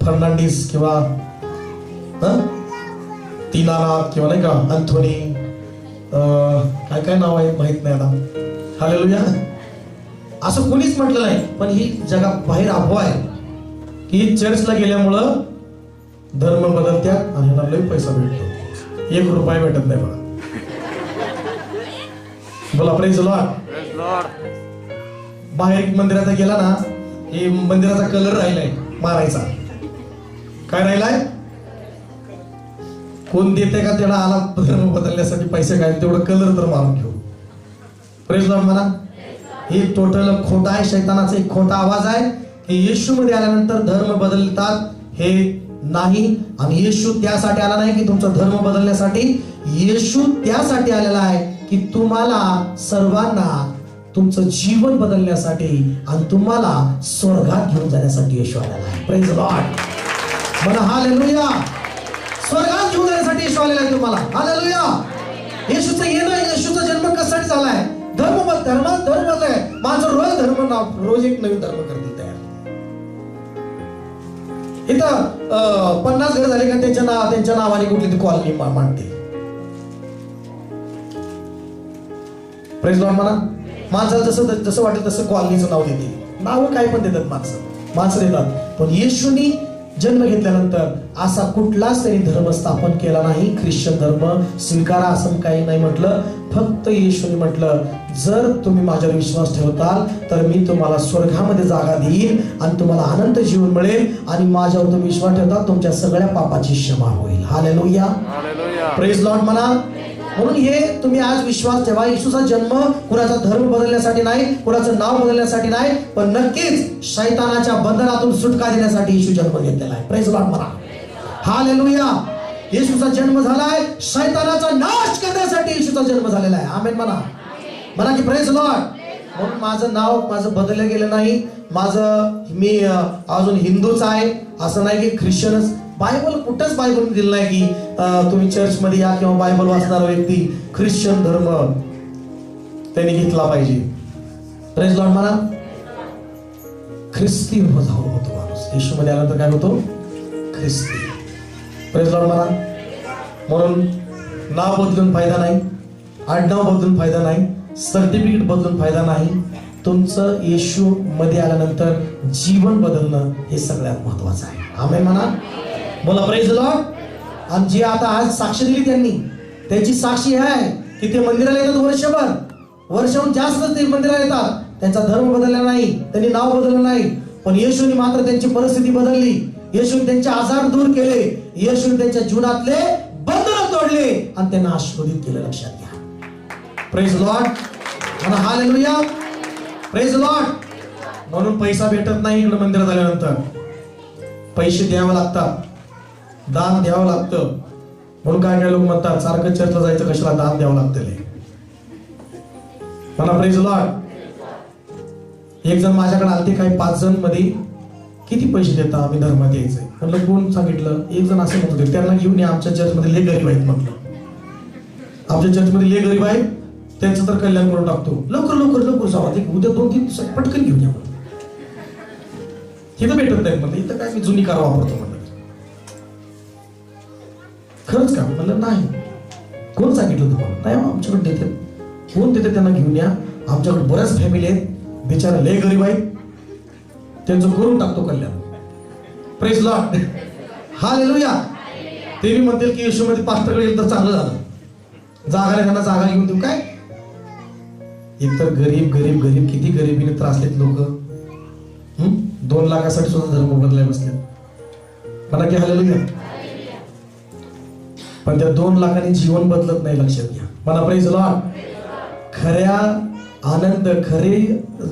फर्नांडिस किंवा दीनानाथ किंवा नाही का अँथोनी, काय काय नाव आहे माहित नाही आता, हालेलुया, असं कोणीच म्हटलं नाही. पण ही जगात बाहेर अफवा आहे की चर्चला गेल्यामुळं धर्म बदलत्यात आणि ह्यांना लई पैसा भेटतो. 1 रुपया भेटत नाही बघा. बोला प्रेज लॉर्ड. बाहेर मंदिरात गेला ना, हे मंदिराचा कलर राहिलाय मारायचा. काय राहिलाय? कोण देते का त्याला आला धर्म बदलण्यासाठी पैसे काय, तेवढं कलर तर मारून घेऊ. प्रेज लॉर्ड म्हणा. हे टोटल खोटा आहे, शैतानाचा एक खोटा आवाज आहे की येशू मध्ये आल्यानंतर धर्म बदलतात. हे नाही. आणि येशू त्यासाठी आला नाही की तुमचा धर्म बदलण्यासाठी. येशू त्यासाठी आलेला आहे की तुम्हाला सर्वांना तुमचं जीवन बदलण्यासाठी आणि तुम्हाला स्वर्गात घेऊन जाण्यासाठी येशू आलेला आहे. प्रेज लॉर्ड म्हणा. हालेलुया. स्वर्गात घेऊन जाण्यासाठी येशू आलेला आहे तुम्हाला. हालेलुया. येशूचं येणं, येशूचा जन्म कशासाठी झालाय? धर्म आहे. माझं रोज एक नवीन धर्म करतील तयार. इथं 50 घर झाले का त्यांच्या नावाने कुठली ती कॉलनी मांडते. प्रेज लॉर्ड म्हणा. माणसाला जसं वाटेल तसं कॉलनीचं नाव देते. नाव काय पण देतात माणसं देतात. पण येशूनी जन्म घेतल्यानंतर असा कुठलाच त्यांनी धर्म स्थापन केला नाही. ख्रिश्चन धर्म स्वीकारा असं काही नाही म्हटलं. फक्त येशूने म्हटलं, जर तुम्ही माझ्यावर विश्वास ठेवताल तर मी तुम्हाला स्वर्गामध्ये जागा देईन आणि तुम्हाला अनंत जीवन मिळेल. आणि माझ्यावर तुम्ही विश्वास ठेवता तुमच्या सगळ्या पापाची क्षमा होईल. हालेलुया. प्रेज लॉर्ड म्हणा. म्हणून हे तुम्ही आज विश्वास ठेवा. येशूचा जन्म कुणाचा धर्म बदलण्यासाठी नाही, कुणाचं नाव बदलण्यासाठी नाही, पण नक्कीच शैतानाच्या बंधनातून सुटका देण्यासाठी येशू जन्म घेतलेला आहे. प्रेज लॉर्ड म्हणा. हालेलुया. येशूचा जन्म झालाय शैतानाचा नाश करण्यासाठी. येशूचा जन्म झालेला आहे. आमेन म्हणा. म्हणा की प्रेज लॉर्ड. म्हणून माझं बदललं गेलं नाही. मी अजून हिंदूच आहे असं नाही की ख्रिश्चनच. बायबल कुठंच बायबल दिलं नाही की तुम्ही चर्च मध्ये या किंवा बायबल वाचणारा व्यक्ती ख्रिश्चन धर्म त्यांनी घेतला पाहिजे. प्रेज लॉर्ड म्हणा. ख्रिस्ती होतो माणूस. येशू मध्ये आला तर काय होतो? ख्रिस्ती. प्रेज लॉर्ड म्हणा. म्हणून नाव बदलून फायदा नाही, आडनाव बदलून फायदा नाही, सर्टिफिकेट बदलून फायदा नाही. तुमचं येशू मध्ये आल्यानंतर जीवन बदलणं हे सगळ्यात महत्वाचं आहे. आमेन म्हणा. बोला प्रेज लॉर्ड. आणि जे आता आज साक्ष दिली त्यांची साक्षी आहे की ते मंदिराला येतात वर्षाहून जास्त ते मंदिराला येतात. त्यांचा धर्म बदलला नाही, त्यांनी नाव बदललं नाही, पण येशूने मात्र त्यांची परिस्थिती बदलली. येशूने त्यांचे आजार दूर केले. येशूने त्यांच्या जीवनातले बंधन तोडले आणि त्यांना आशीर्वादित केलं. लक्षात घ्या. प्रेज लॉर्ड म्हणा. हालेलुया. Praise Lord. म्हणून पैसा भेटत नाही इकडे मंदिरात आल्यानंतर. पैसे द्यावे लागतात, दान द्यावं लागतं. म्हणून काय लोक म्हणतात सारखं चर्चला जायचं कशाला, दान द्यावं लागतं. मला प्रेज लॉर्ड. एक जण माझ्याकडे आलते, काही 5 जण मध्ये किती पैसे देता, आम्ही धर्मात यायचंय. म्हणलं कोण सांगितलं? एक जण असं म्हणत होते, त्यांना घेऊन या, आमच्या चर्चमध्ये लय गरीब आहेत. म्हटलं आमच्या चर्चमध्ये लय गरीब आहेत, त्यांचं तर कल्याण करून टाकतो. लवकर जावा, ते उद्या 2-3 दिवसात पटकन घेऊन या. इथं भेटत नाही. म्हणलं इथं काय मी जुनी कार वापरतो. म्हणलं खरंच का? म्हणलं नाही. कोण सांगितलं तुम्हाला? नाही आमच्याकडे देते. कोण देते त्यांना घेऊन या. आमच्याकडे बऱ्याच फॅमिली आहेत, बिचारा लय गरीब आहेत, त्यांचं करून टाकतो कल्याण. Praise Lord. हालेलुया. ते बी म्हणतील की येशू मध्ये पास्टरकडे गेलं तर चांगलं झालं, जागा त्यांना जागा घेऊन देऊ. काय इतर गरीब किती गरिबीने त्रासलेत लोक. 2 लाखासाठी सुद्धा धर्म बदलाय बसले. म्हणा की हालेलुया. पण त्या 2 लाखांनी जीवन बदलत नाही. लक्षात घ्या. म्हणा प्रेज लॉर्ड. खऱ्या आनंद, खरे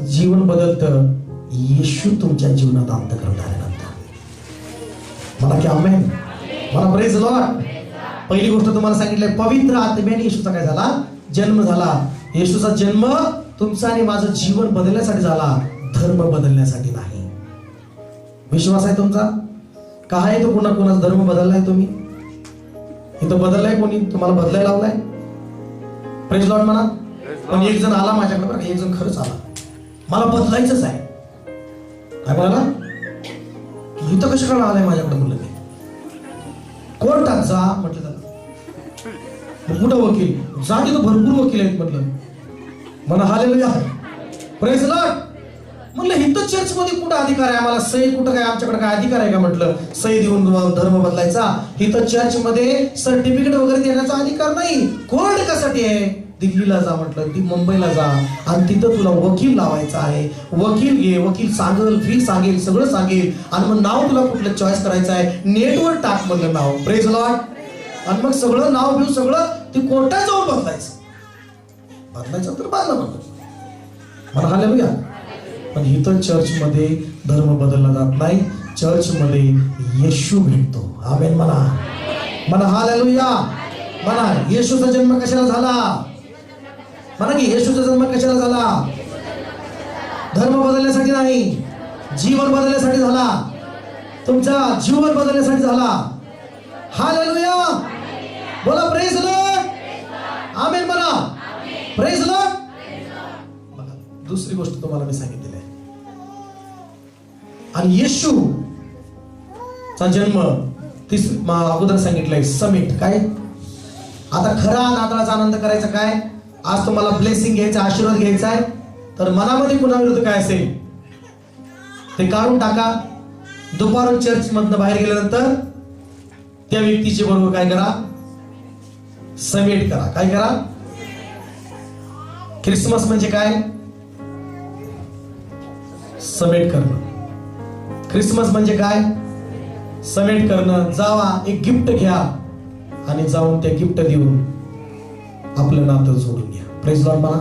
जीवन बदलतं येशू तुमच्या जीवनात अंतःकरण आल्यानंतर. म्हणा की आमेन. म्हणा प्रेज लॉर्ड. पहिली गोष्ट तुम्हाला सांगितलंय, पवित्र आत्म्याने येशूचा काय झाला? जन्म झाला. येशूचा जन्म तुमचा आणि माझं जीवन बदलण्यासाठी झाला, धर्म बदलण्यासाठी नाही. विश्वास आहे तुमचा? काय तो कोणाचा धर्म बदललाय तुम्ही? इथं बदललाय कोणी? तुम्हाला बदलायला लावलाय? प्रेज लॉर्ड म्हणा. पण एक जण आला माझ्याकडे, एक जण खरंच आला, मला बदलायचंच आहे. काय म्हणाला? इथं कशा काळ आलाय माझ्याकडे म्हणलं मी. कोर्टात जा म्हटलं त्याला. मग कुठं वकील? जा तिथं भरपूर वकील आहेत म्हटलं. म्हणा हालेलुया, प्रेज लॉर्ड. म्हणलं इथं चर्च मध्ये कुठं अधिकार आहे आम्हाला? सही कुठं काय आमच्याकडे काय अधिकार आहे का म्हटलं सही देऊन धर्म बदलायचा? इथं चर्च मध्ये सर्टिफिकेट वगैरे देण्याचा अधिकार नाही. कोर्ट कशासाठी आहे? दिल्लीला जा म्हटलं, ती मुंबईला जा आणि तिथं तुला वकील लावायचा आहे. वकील घे, वकील सांगेल, फी सांगेल, सगळं सांगेल आणि मग नाव तुला कुठलं चॉईस करायचं आहे नेटवर टाक म्हणलं नाव. Praise Lord. आणि मग सगळं नाव घेऊन सगळं ती कोर्टात जाऊन बदलायचं. बदलायचं तर बदला म्हणलं. मला हालेलुया. पण इथं चर्च मध्ये धर्म बदलला जात नाही. चर्च मध्ये येशू भेटतो. आमेन म्हणा. म्हणा हालेलुया. म्हणा येशूचा जन्म कशाला झाला? म्हणा की येशूचा जन्म कशाला झाला? धर्म बदलण्यासाठी नाही, जीवन बदलण्यासाठी झाला. तुमचा जीवन बदलण्यासाठी झाला. हालेलुया. बोला प्रेज लॉर्ड. आमेन म्हणा. Praise Lord. दुसरी गोष्ट तुम्हाला मी सांगितलेली आहे. आणि येशू चा जन्म अगोदर सांगितलंय समिट. काय आता खरा नाताळाचा आनंद करायचा काय? आज तुम्हाला ब्लेसिंग घ्यायचा, आशीर्वाद घ्यायचा आहे तर मनामध्ये कुणाविरुद्ध काय असेल ते काढून टाका. दुपारून चर्च मधनं बाहेर गेल्यानंतर त्या व्यक्तीची बरोबर काय करा? समेट करा. काय करा? ख्रिसमस म्हणजे काय? समेट करणं. ख्रिसमस म्हणजे काय? समेट करणं. जावा, एक गिफ्ट घ्या आणि जाऊन ते गिफ्ट देऊन आपलं नातं जोडून घ्या. प्रेज लॉर्ड म्हणा.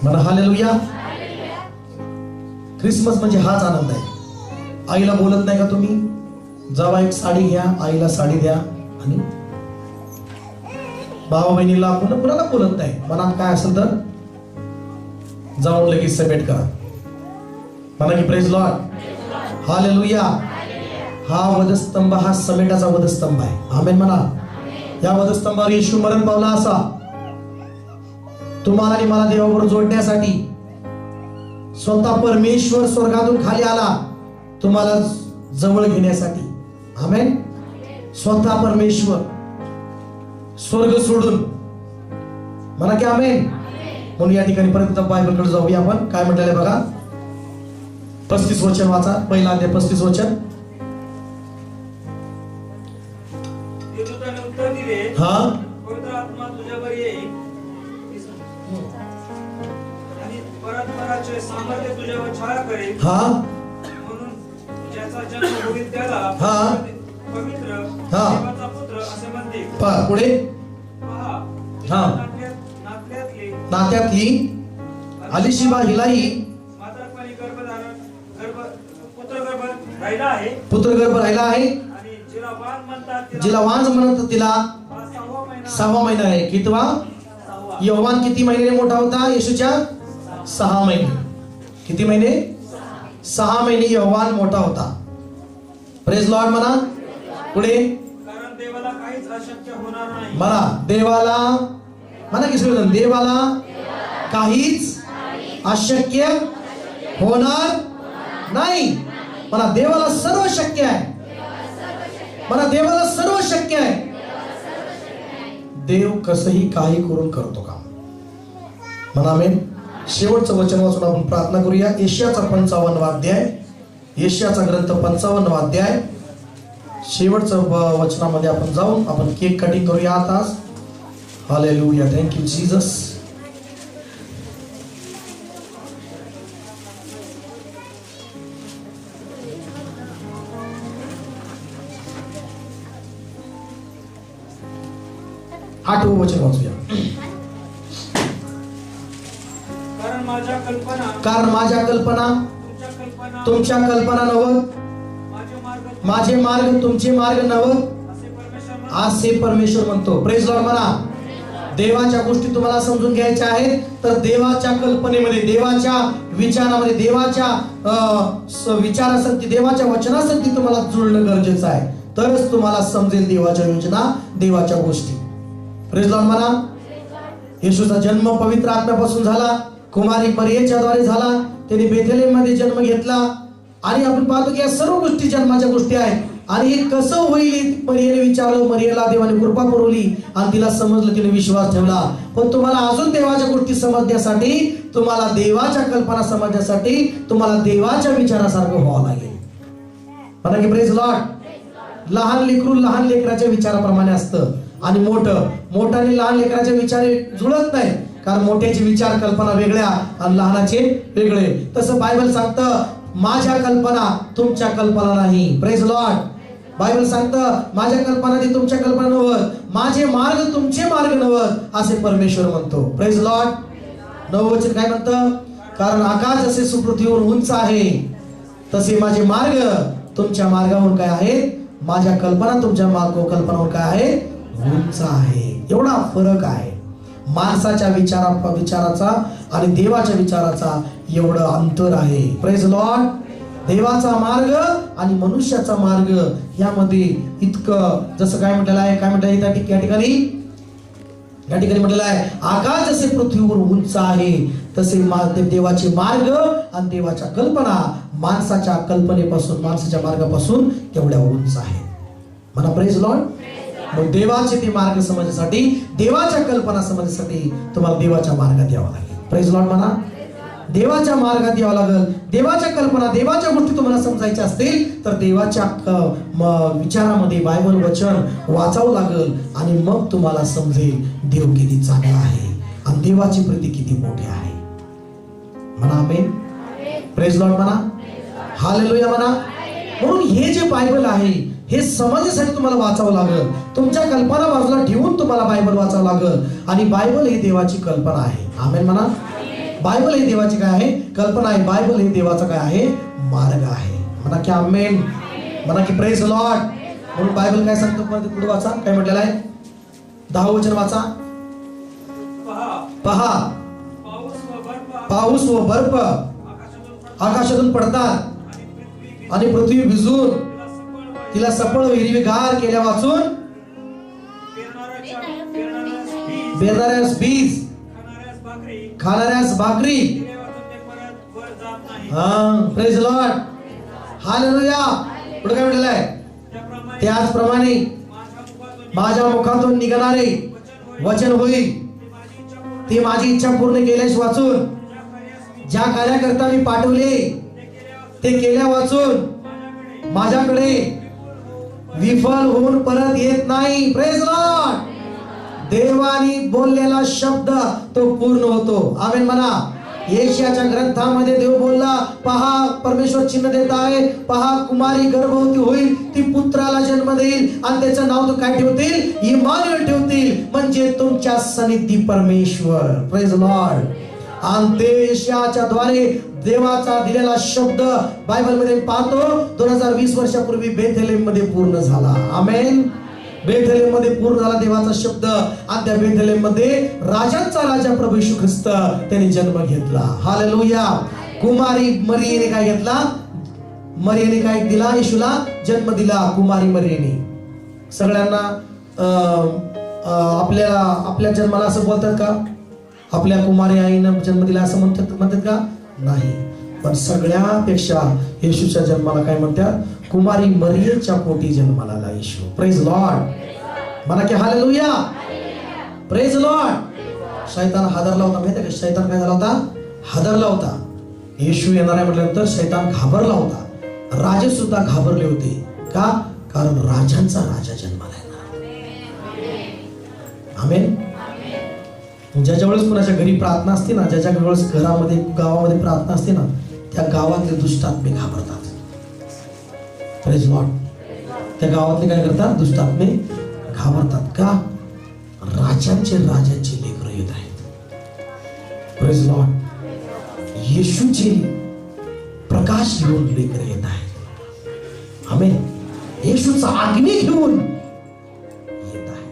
म्हणा हालेलुया. ख्रिसमस म्हणजे हाच आनंद आहे. आईला बोलत नाही का तुम्ही? जावा एक साडी घ्या, आईला साडी द्या आणि भावा बहिणीला कुणाला बोलत नाही. मनात काय असेल तर जाऊन लगेच समेट करा. म्हणा की प्रेज लॉर्ड. हालेलुया. हा वधस्तंभ हा समेटाचा वधस्तंभ आहे. आमेन म्हणा. या वधस्तंभावर येशू मरण पावला असा तुम्हाला आणि मला देवाबरोबर जोडण्यासाठी. स्वतः परमेश्वर स्वर्गातून खाली आला तुम्हाला जवळ घेण्यासाठी. आमेन. स्वतः परमेश्वर स्वर्ग सोडून. म्हणा की आमेन. म्हणून या ठिकाणी परत बायबलकडे जाऊया आपण. काय म्हटलेलं आहे बघा. 35 वचन वाचा. पहिला अध्याय 35 वचन. उत्तर दिले, हा पवित्र आत्मा तुझ्यावर येईल आणि परमेश्वराचे सामर्थ्य तुझ्यावर छाया करेल. हा म्हणून ज्याचा जन्म होईल त्याला पवित्र देवाचा पुत्र असे म्हणतील. पुढे पहा, नात्यातली अलिशिबा हिलाही मात्रपणी पुत्रगर्भ राहिला आहे. आणि जिला वांज म्हणतात तिला 6वा महिना आहे. कितवा? योहान किती महिने मोठा होता? येशूच्या 6 महिने. किती महिने? 6 महिने योहान मोठा होता. प्रेज लॉर्ड म्हणा. पुढे कारण देवाला काहीच अशक्य होणार नाही. म्हणा देवाला. म्हणा की सगळं देवाला काहीच अशक्य होणार नाही. म्हणा देवाला सर्व शक्य आहे. म्हणा देवाला सर्व शक्य आहे. देव कसंही काही करून करतो काम. म्हणा आमेन. शेवटचं वचन वाचून आपण प्रार्थना करूया. यशायाचा 55वा अध्याय. यशायाचा ग्रंथ 55वा अध्याय. शेवटचं वचनामध्ये आपण जाऊन आपण केक कटिंग करूया आता. हालेलुया. Thank you Jesus. आठवं वचन वाचूया. कारण माझ्या कल्पना तुमच्या कल्पना नव, माझे मार्ग तुमचे मार्ग नव असे परमेश्वर म्हणतो. प्रेज लॉर्ड म्हणा. देवाच्या गोष्टी तुम्हाला समजून घ्यायच्या आहेत तर देवाच्या कल्पनेमध्ये, देवाच्या विचारामध्ये, देवाच्या विचारासाठी, देवाच्या वचनासाठी तुम्हाला जुळणं गरजेचं आहे. तरच तुम्हाला समजेल देवाच्या योजना, देवाच्या गोष्टी. प्रेज लॉर्ड म्हणा. येशूचा जन्म पवित्र आत्म्यापासून झाला. कुमारी मरियेच्या द्वारे झाला. त्याने बेथलेहम मध्ये जन्म घेतला. आणि आपण पाहतो की या सर्व गोष्टी जन्माच्या गोष्टी आहेत. आणि हे कसं होईल मरियेने विचारलं. मरियेला देवाने कृपा पुरवली आणि तिला समजलं, तिने विश्वास ठेवला. पण तुम्हाला अजून देवाच्या गोष्टी समजण्यासाठी, तुम्हाला देवाच्या कल्पना समजण्यासाठी तुम्हाला देवाच्या विचारासारखं व्हावं लागेल. म्हणा की प्रेज लॉर्ड. लहान लेकरू लहान लेकराच्या विचाराप्रमाणे असतं आणि मोठं आणि लहान लेकराचे विचार जुळत नाही, कारण मोठ्याचे विचार कल्पना वेगळ्या आणि लहानाचे वेगळे. तसं बायबल सांगतं, माझ्या कल्पना तुमच्या कल्पना नाही. Praise Lord. बायबल सांगतं, माझ्या कल्पना ती तुमच्या कल्पना नव्हत, माझे मार्ग तुमचे मार्ग नव्हत, असे परमेश्वर म्हणतो. Praise Lord. नववचन काय म्हणतं? कारण आकाश जसे सुपृथ्वीवर उंच आहे, तसे माझे मार्ग तुमच्या मार्गावर काय आहे, माझ्या कल्पना तुमच्या कल्पनावर काय आहे, उंच आहे. एवढा फरक आहे माणसाच्या विचाराचा आणि देवाच्या विचाराचा, एवढं अंतर आहे. Praise Lord. देवाचा मार्ग आणि मनुष्याचा मार्ग यामध्ये इतकं, जसं काय म्हटलेलं आहे, काय म्हटलं या ठिकाणी म्हटलेलं आहे, आकाश जसे पृथ्वीवर उंच आहे, तसे देवाचे मार्ग आणि देवाच्या कल्पना माणसाच्या कल्पनेपासून, माणसाच्या मार्गापासून तेवढ्या उंच आहे. म्हणा प्रेज लॉर्ड. मग देवाचे ते मार्ग समजण्यासाठी, देवाच्या कल्पना समजण्यासाठी तुम्हाला देवाच्या मार्गात यावं लागेल. Praise Lord. म्हणा देवाच्या मार्गात यावं लागेल. देवाच्या कल्पना, देवाच्या गोष्टी तुम्हाला समजायच्या असतील तर देवाच्या विचारामध्ये बायबल वचन वाचावं लागेल आणि मग तुम्हाला समजेल देव किती चांगला आहे आणि देवाची प्रीती किती मोठी आहे. म्हणा आमेन. Praise Lord. म्हणा हालेलुया. म्हणा. म्हणून हे जे बायबल आहे हे समजण्यासाठी तुम्हाला वाचावं लागेल. तुमच्या कल्पना बाजूला ठेवून तुम्हाला बायबल वाचावं लागेल. आणि बायबल ही देवाची कल्पना आहे. आमेन. म्हणा. बायबल ही देवाची काय आहे, कल्पना आहे. बायबल ही देवाचा काय आहे, मार्ग आहे. म्हणा की आमेन. म्हणा की प्रेज लॉर्ड. म्हणून बायबल काय सांगतो, पुढे वाचा, काय म्हटलेलं आहे, 10 वचन वाचा. पहा पाऊस व बर्फ आकाशातून पडतात आणि पृथ्वी भिजून तिला सफळ हिरवीगार केल्या वाचून पेरणाऱ्यास बीज, खाणाऱ्यास भाकरी. Praise Lord. हालेलुया. पुढे काय म्हटलेलं आहे, त्याचप्रमाणे माझ्या मुखातून निघणारे वचन होईल, ते माझी इच्छा पूर्ण केल्यास वाचून, ज्या कार्याकरता मी पाठवले ते केल्या वाचून माझ्याकडे विफल होऊन परत येत नाही. Praise Lord. देवानी बोललेला शब्द तो पूर्ण होतो. आमेन. म्हणा. येशयाच्या ग्रंथामध्ये देव बोलला, पहा परमेश्वर चिन्ह देत आहे, पहा कुमारी गर्भवती होईल, ती पुत्राला जन्म देईल आणि त्याचं नाव तो काय ठेवतील, इम्मानुएल ठेवतील, म्हणजे तुमच्या सन्निधी परमेश्वर. Praise Lord. आणि ते येशयाच्या द्वारे देवाचा दिलेला शब्द बायबल मध्ये पाहतो 2020 वर्षापूर्वी बेथलेम मध्ये पूर्ण झाला. आमेन. बेथलेम मध्ये पूर्ण झाला देवाचा शब्द. आणि त्या बेथलेम मध्ये राजांचा राजा प्रभू येशू ख्रिस्त त्याने जन्म घेतला. हालेलुया. कुमारी मरियेने काय घेतला, मरियेने काय दिला, येशूला जन्म दिला. कुमारी मरियेने. सगळ्यांना आपल्या जन्माला असं बोलतात का, आपल्या कुमारी आईनं जन्म दिला असं म्हणतात का, नाही. पण सगळ्यापेक्षा येशूच्या जन्माला काय म्हणतात, कुमारी मरियेच्या पोटी जन्माला आला येशू. Praise Lord. म्हणा की हालेलुया. Praise Lord. शैतान हादरला होता. माहिती का शैतान काय झाला होता, हादरला होता. येशू येणार आहे म्हटल्यानंतर शैतान घाबरला होता. राजे सुद्धा घाबरले होते. का, कारण राजांचा राजा जन्माला येणार. आमेन. ज्याच्या वेळेस कुणाच्या घरी प्रार्थना असते ना, ज्याच्या वेळेस घरामध्ये गावामध्ये प्रार्थना असते ना, त्या गावातले दुष्टात्मे घाबरतात. Praise Lord. त्या गावातले काय करतात, दुष्टात्मे घाबरतात. का, राजांचे लेकरं येत आहेत. Praise Lord. येशूचे प्रकाश घेऊन लेकरं येत आहेत. आमेन. येशूचा अग्नी घेऊन येत आहे.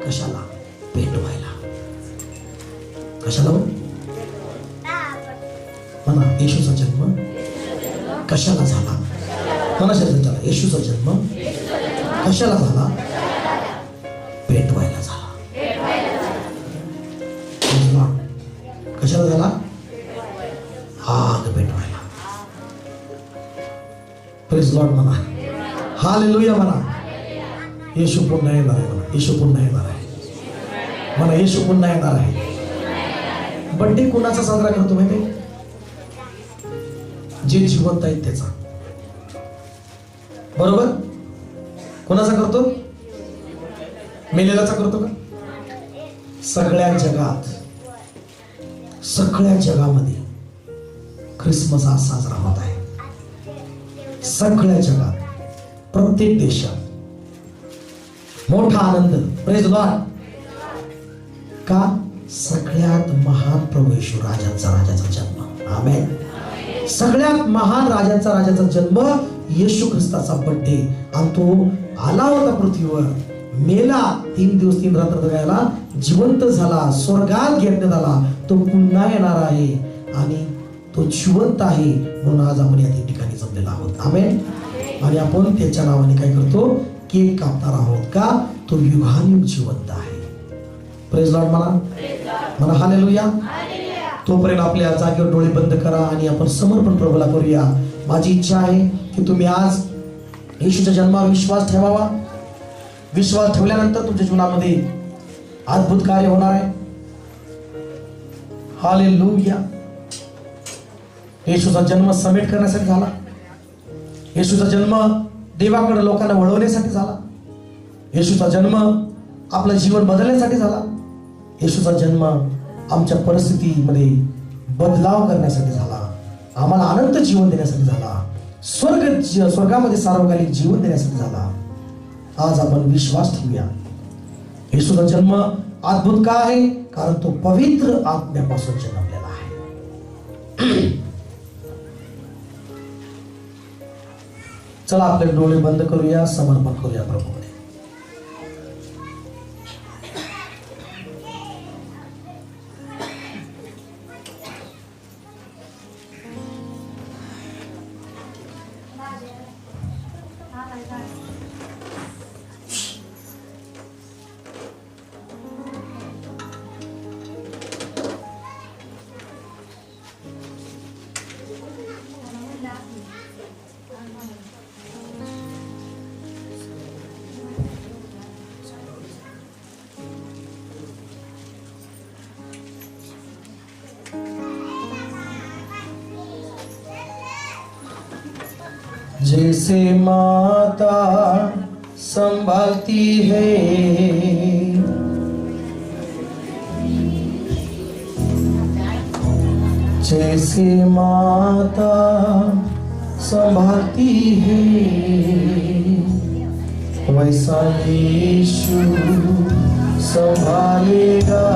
कशाला, पेटवायला. कशाला म्हणा, येशूचा जन्म कशाला झाला, कोणाच्या झाला, येशूचा जन्म कशाला झाला, पेटवायला झाला. कशाला झाला, आग पेटवायला. प्रेज लॉर्ड म्हणा, हालेलुया म्हणा. येशू पुन्हा येणार आहे म्हणा, येशू पुन्हा येणार आहे म्हणा, येशू पुन्हा येणार आहे. बर्थडे कोणाचा साजरा करतो माहिती? जे जिवंत आहेत त्याचा. बरोबर? कोणाचा करतो? मेलेलाचा करतो का? सगळ्या जगात, सगळ्या जगामध्ये ख्रिसमस आज साजरा होत आहे. सगळ्या जगात, प्रत्येक देशात मोठा आनंद. Praise Lord. का? सगळ्यात महान प्रभू येशू राजाचा जन्म. आमेन. सगळ्यात महान राजाचा जन्म, येशू ख्रिस्ताचा बर्थडे. आणि तो आला होता पृथ्वीवर, मेला, 3 दिवस 3 रात्र जगायला, जिवंत झाला, स्वर्गात घेण्यात आला. तो पुन्हा येणार आहे आणि तो जिवंत आहे. म्हणून आज आपण या ठिकाणी जमलेला आहोत. आमेन. आणि आपण त्याच्या नावाने काय करतो? केक कापणार आहोत. का? तो युगानुयुग जिवंत आहे. प्रेज लॉर्ड म्हणा, म्हणा हालेलुया. तोपर्यंत आपल्या जागेवर डोळे बंद करा आणि आपण समर्पण प्रभूला करूया. माझी इच्छा आहे की तुम्ही आज येशूच्या जन्मावर विश्वास ठेवावा. विश्वास ठेवल्यानंतर तुमच्या जीवनामध्ये अद्भुत कार्य होणार आहे. हालेलुया. येशूचा जन्म समेट करण्यासाठी झाला. येशूचा जन्म देवाकडे लोकांना वळवण्यासाठी झाला. येशूचा जन्म आपलं जीवन बदलण्यासाठी झाला. येशूचा जन्म आमच्या परिस्थितीमध्ये बदलाव करण्यासाठी झाला. आम्हाला अनंत जीवन देण्यासाठी झाला. स्वर्गामध्ये सार्वकालिक जीवन देण्यासाठी झाला. आज आपण विश्वास ठेवूया. येशूचा जन्म अद्भुत का आहे? कारण तो पवित्र आत्म्यापासून जन्मलेला आहे. चला आपले डोळे बंद करूया, समर्पण करूया प्रभूकडे. जैसे माता संभालती है जैसे माता संभालती है वैसा यीशु संभालेगा.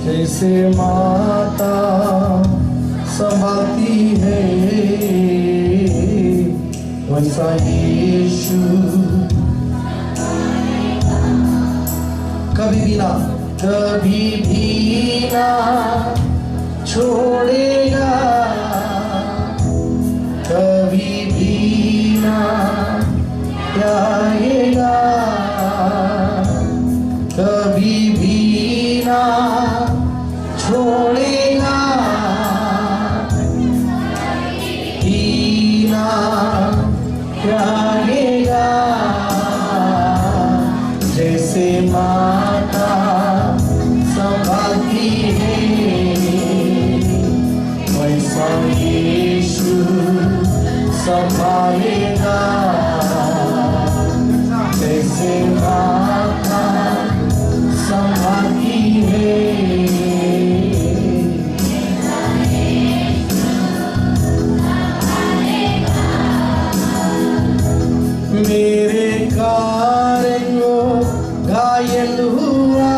जैसे माता संभालती है वैसा यीशु कभी भी ना छोड़ेगा, कभी भी ना त्यागेगा, कभी भी ना छोड़ेगा, ना त्यागेगा. जैसे माता संभालती है वैसा यीशु संभालेगा. जैसे माता संभालती है मेरे कारण वो घायल हुआ,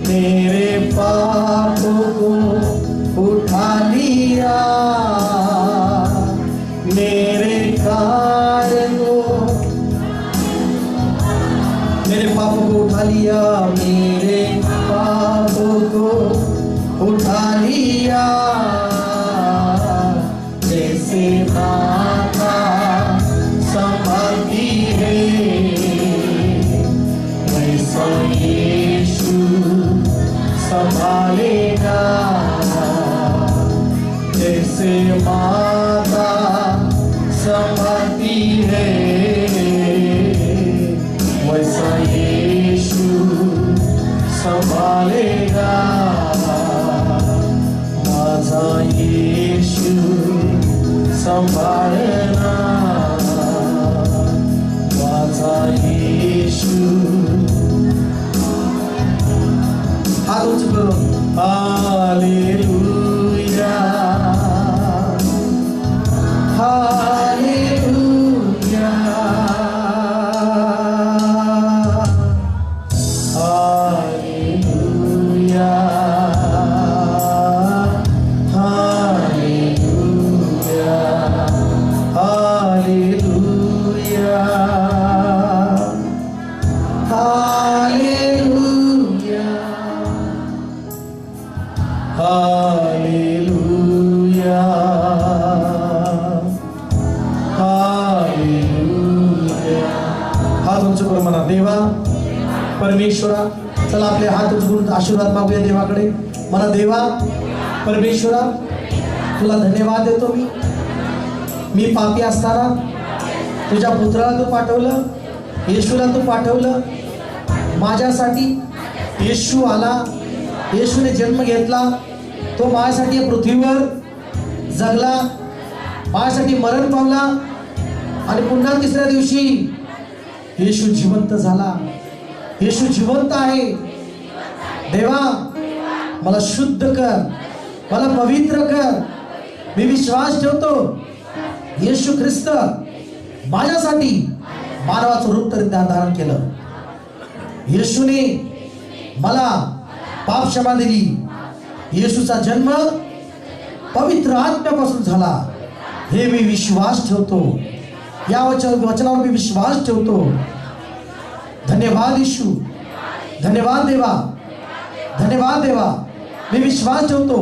मेरे पापों को उठा लिया, मेरे कारण वो मेरे पापों को उठा लिया, मेरे पापों को उठा लिया. जैसे माता संभालती है वैसा यीशु संभालेगा. जैसे जैसे माता संभालती है वैसा यीशु संभालेगा माझा यीशु संभालना माझा यीशु हात उंच करून hallelujah hallelujah hallelujah hallelujah hallelujah hallelujah hallelujah hallelujah हात उंच करून म्हणा देवा परमेश्वरा चला आपले हात उंचवून आशीर्वाद मागूया देवाकडे म्हणा देवा परमेश्वरा तुला धन्यवाद देतो मी पापी असताना तुझ्या पुत्राला तू पाठवलं येशूला तू पाठवलं माझ्यासाठी येशू आला येशूने जन्म घेतला तो माझ्यासाठी या पृथ्वीवर जगला माझ्यासाठी मरण पावला आणि पुन्हा तिसऱ्या दिवशी येशू जिवंत झाला येशू जिवंत आहे देवा मला शुद्ध कर मला पवित्र कर मी विश्वास ठेवतो येशू ख्रिस्त माझ्यासाठी मानवाचं रूप तरी धारण केलं येशूने मला पाप क्षमा दिली येशूचा जन्म पवित्र आत्म्यापासून झाला हे मी विश्वास ठेवतो या वचनावर मी विश्वास ठेवतो धन्यवाद येशू धन्यवाद देवा धन्यवाद देवा मी विश्वास ठेवतो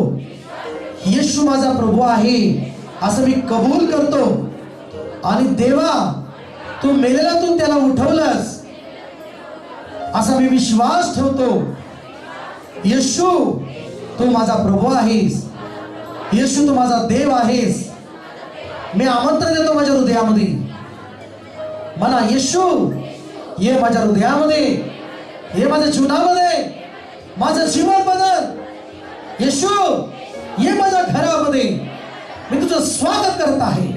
येशू माझा प्रभू आहे असं मी कबूल करतो आणि देवा तू मेलेल्यातून त्याला उठवलंस असा मी विश्वास ठेवतो येशू तू माझा प्रभू आहेस येशू तू माझा देव आहेस मी आमंत्रण देतो माझ्या हृदयामध्ये म्हणा येशू ये माझ्या हृदयामध्ये ये माझ्या जीवनामध्ये माझं जीवन बदल येशू ये माझ्या घरामध्ये मी तुझं स्वागत करत आहे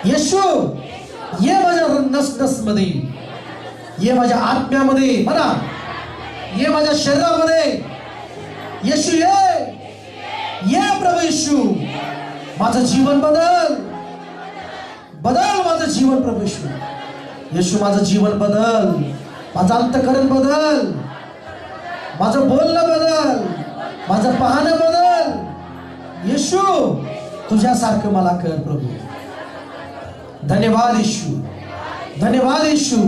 येशू ये माझ्या नस मध्ये ये माझ्या आत्म्यामध्ये म्हणा ये माझ्या शरीरामध्ये येशू ये प्रभू येशू माझं जीवन बदल माझं जीवन प्रभू येशू येशू माझं जीवन बदल माझं अंतःकरण बदल माझं बोलणं बदल माझं पाहणं बदल येशू तुझ्यासारखं मला कर प्रभू धन्यवाद येशू धन्यवाद येशू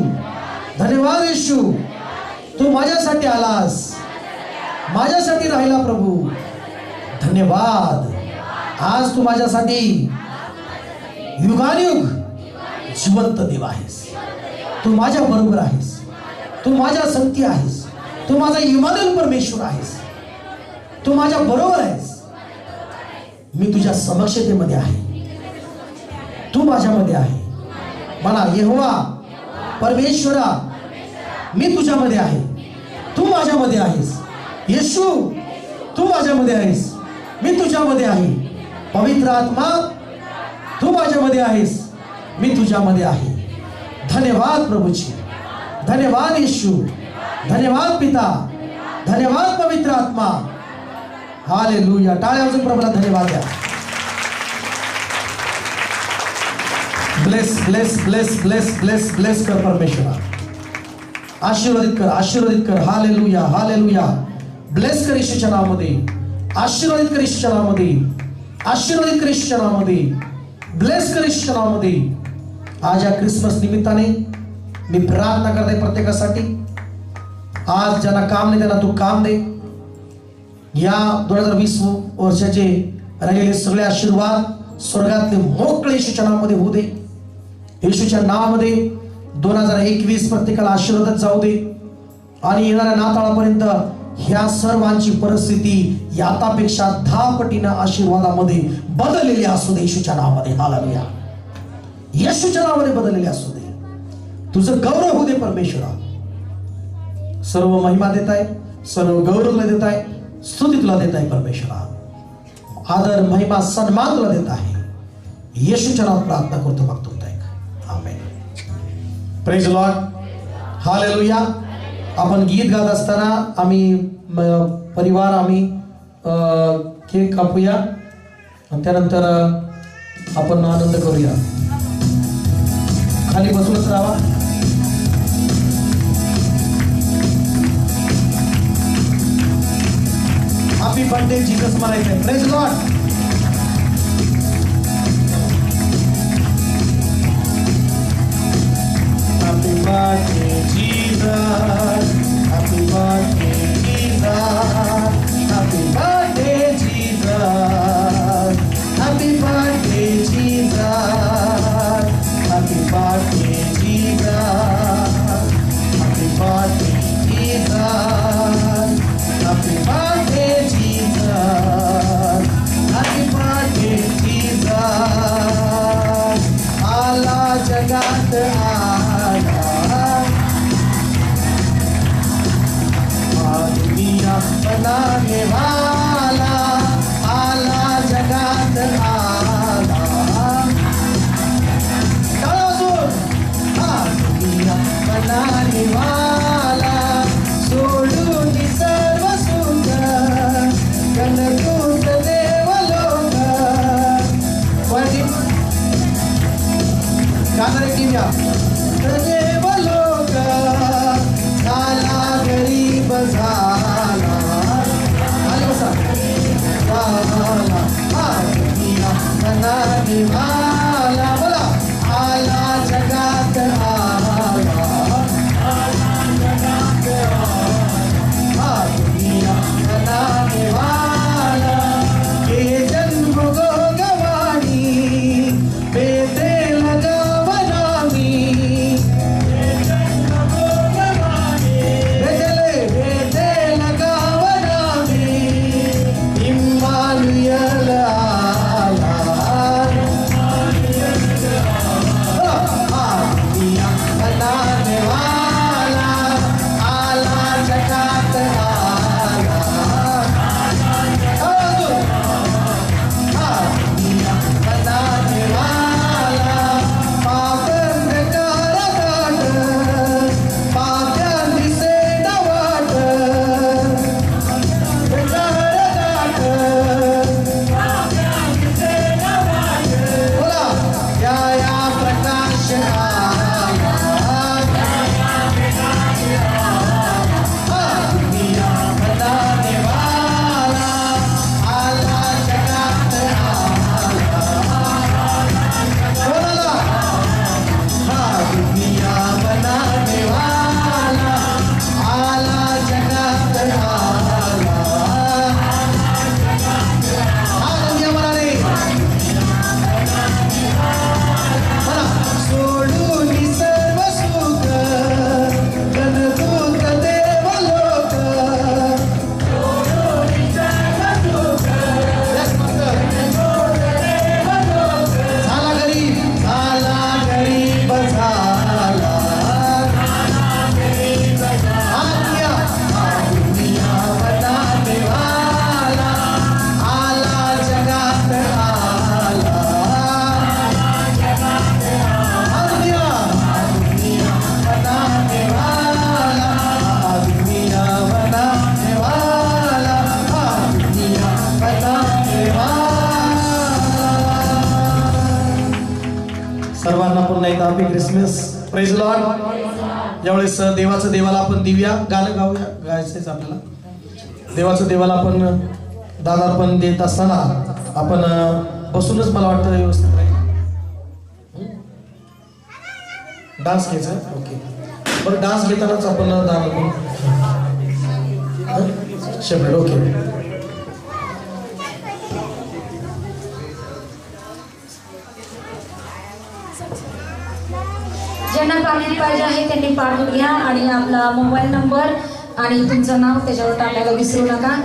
धन्यवाद येशू तू माझ्यासाठी आलास माझ्यासाठी राहिला प्रभू धन्यवाद आज तू माझ्यासाठी युगानुयुग जिवंत देव आहेस तू माझ्या बरोबर आहेस तू माझ्या संगती आहेस तू माझा इमानुएल परमेश्वर आहेस तू माझ्या बरोबर आहेस मी तुझ्या समक्षतेमध्ये आहे तू माझ्यामध्ये आहे मला यहोवा परमेश्वरा मी तुझ्यामध्ये आहे तू माझ्यामध्ये आहेस येशू तू माझ्यामध्ये आहेस मी तुझ्यामध्ये आहे पवित्र आत्मा तू माझ्यामध्ये आहेस मी तुझ्यामध्ये आहे धन्यवाद प्रभूजी धन्यवाद येशू धन्यवाद पिता धन्यवाद पवित्र आत्मा हालेलुया टाळ्या वाजवून प्रभूला धन्यवाद द्या bless bless bless bless bless bless कर परमेश्वरा आशीर्वादित कर हालेलुया हालेलुया ब्लेस कर येशूच्या नावामध्ये आशीर्वादित कर येशूच्या नावामध्ये आशीर्वादित कर येशूच्या नावामध्ये ब्लेस कर येशूच्या नावामध्ये आज या क्रिसमस निमित्ताने मी प्रार्थना करते प्रत्येकासाठी आज ज्यांना काम नाही त्यांना तू काम दे या 2020 वर्षाचे राहिलेले सगळे आशीर्वाद स्वर्गातले मोकळे येशूच्या नावामध्ये होऊ दे येशूच्या नावामध्ये 2021 प्रत्येकाला आशीर्वादात जाऊ दे आणि येणाऱ्या नाताळापर्यंत ह्या सर्वांची परिस्थिती यातापेक्षा 10 पटीनं आशीर्वादामध्ये बदललेली असू दे येशूच्या नावामध्ये. हालेलुया. येशूच्या नावामध्ये बदललेली असू दे. तुझं गौरव होऊ दे परमेश्वरा. सर्व महिमा देत आहे, सर्व गौरव तुला देत आहे, स्तुती तुला देत आहे परमेश्वरा. आदर महिमा सन्मान तुला देत आहे. येशूच्या नावात प्रार्थना करतो मागतो. आमेन. Praise Lord. हालेलुया. आपण गीत गात असताना आम्ही परिवार आम्ही केक कापूया आणि त्यानंतर आपण आनंद करूया. खाली बसूनच राहा. हॅपी बर्थडे जीसस म्हणायचंय. Praise Lord. Happy birthday, Jesus. Happy birthday, Jesus. Happy birthday, Jesus. Happy birthday, Jesus. Happy birthday, Jesus. Happy birthday, Jesus. Happy birthday, Jesus. Happy birthday, Jesus. आला जगात दुनिया बनाने वाला आला जगात आला. दुनिया बनाने वाला सोडून सर्व सुख गणदूत देवलोक गाणारे किया देवलोक झाला गरीब झाला. आले बसा. दुनिया बनाने वाला बोला आला जगात आला. दुनिया बनाने वाला ये जन्म गो गवानी बेते लगावनामी. बेते लगावनामी इम्मानुएल आला. दुनिया बनाने वाला आला जगात आला. दुनिया बनाने वाला पापन करगाट पाप्यान दिसे वाट करगाट बोला या प्रकाश आला. दुनिया बनाने वाला आला जगात आला. बोला दुनिया बनाने वाला आला जगात आला. दुनिया बनाने मला सोडून सर्व सुख गणदूत देवलोक. झाला गरीब झाला. दुनिया बनाने वाला आला जगात आला. दुनिया बनाने वाला दुनिया बनाने वाला दुनिया बनाने वाला. सर्वांना पुन्हा एकदा हॅपी क्रिसमस. Praise Lord. यावेळेस देवाचं देवाला आपण दिव्या गाणं गाऊया. गायचंच आपल्याला देवाचं देवाला आपण दादार्पण देत असताना आपण बसूनच मला वाटतं व्यवस्थित राहील. डान्स घ्यायचा. ओके बरं डान्स घेतानाच आपण दादार्पण सेपरेट. ओके ज्यांना पाणी पाहिजे आहे त्यांनी पाठवून घ्या आणि आपला मोबाईल नंबर आणि तुमचं नाव त्याच्यावर टाकायला विसरू नका.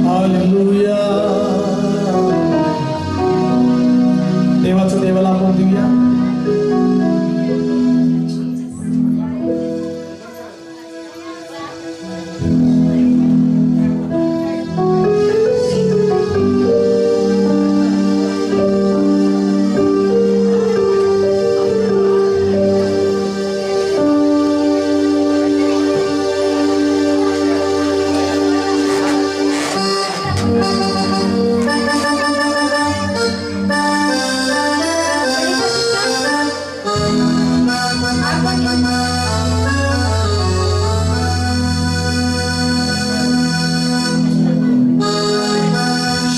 हालेलुया. देवाचं देवाला आपण देऊया.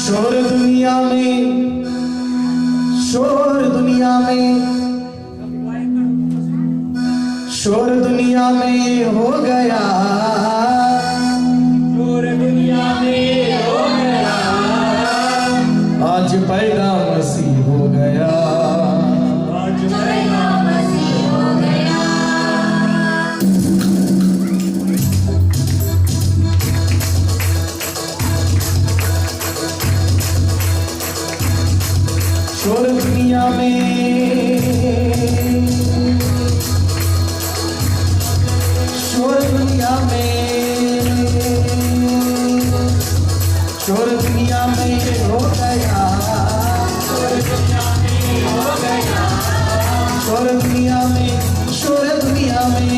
शोर दुनिया में, शोर दुनिया में, शोर दुनिया में हो गया, शोर दुनिया में हो गया, आज पैदा मसीह हो गया, आज पैदा मसीह हो गया. शोर दुनिया में, शोर दुनिया में, शोर दुनिया में हो गया, शोर दुनिया में हो गया, शोर दुनिया में, शोर दुनिया में,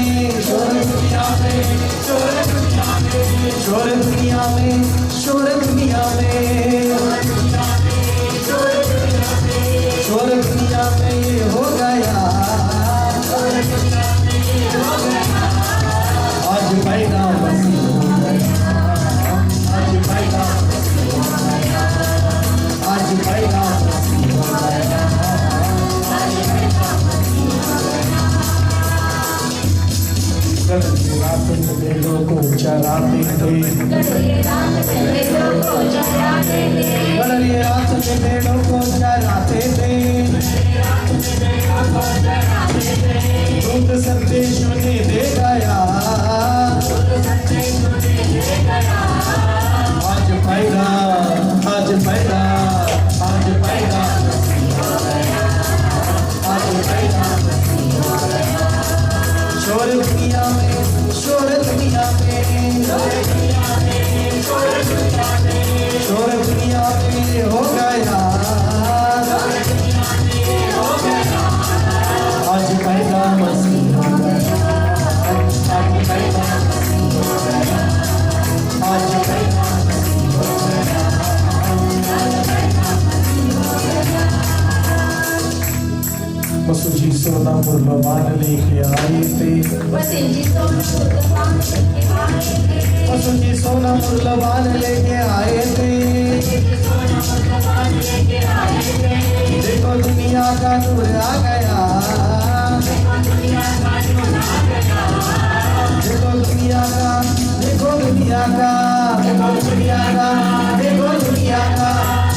शोर दुनिया में, शोर दुनिया में, शोर दुनिया में, शोर दुनिया में, शोर दुनिया में ये हो गया, आज पैदा मसीह हो गया, आज पैदा मसीह हो गया, आज पैदा मसीह हो गया, आज पैदा मसीह हो गया. कल रात में बेलों को चराते थे, कल रात में बेलों को चराते थे, दूत संदेश उन्हें दे गया, आज पैदा, आज पैदा, आज पैदा मसीह हो गया, आज पैदा मसीह हो गया. शोर दुनिया में, शोर दुनिया में, शोर दुनिया में, शोर दुनिया में, शोर दुनिया में हो गया, शोर दुनिया में हो गया, आज पैदा मसीह हो गया, आज पैदा मसीह हो गया, आज पैदा मसीह हो गया, आज पैदा मसीह हो गया. पशु जी सोना मूल्यवान लेके आए थे, पशु जी सोना मूल्यवान लेके आए थे, देखो दुनिया का नूर आ गया, देखो दुनिया का, देखो दुनिया का, देखो दुनिया का, देखो दुनिया का, देखो दुनिया का,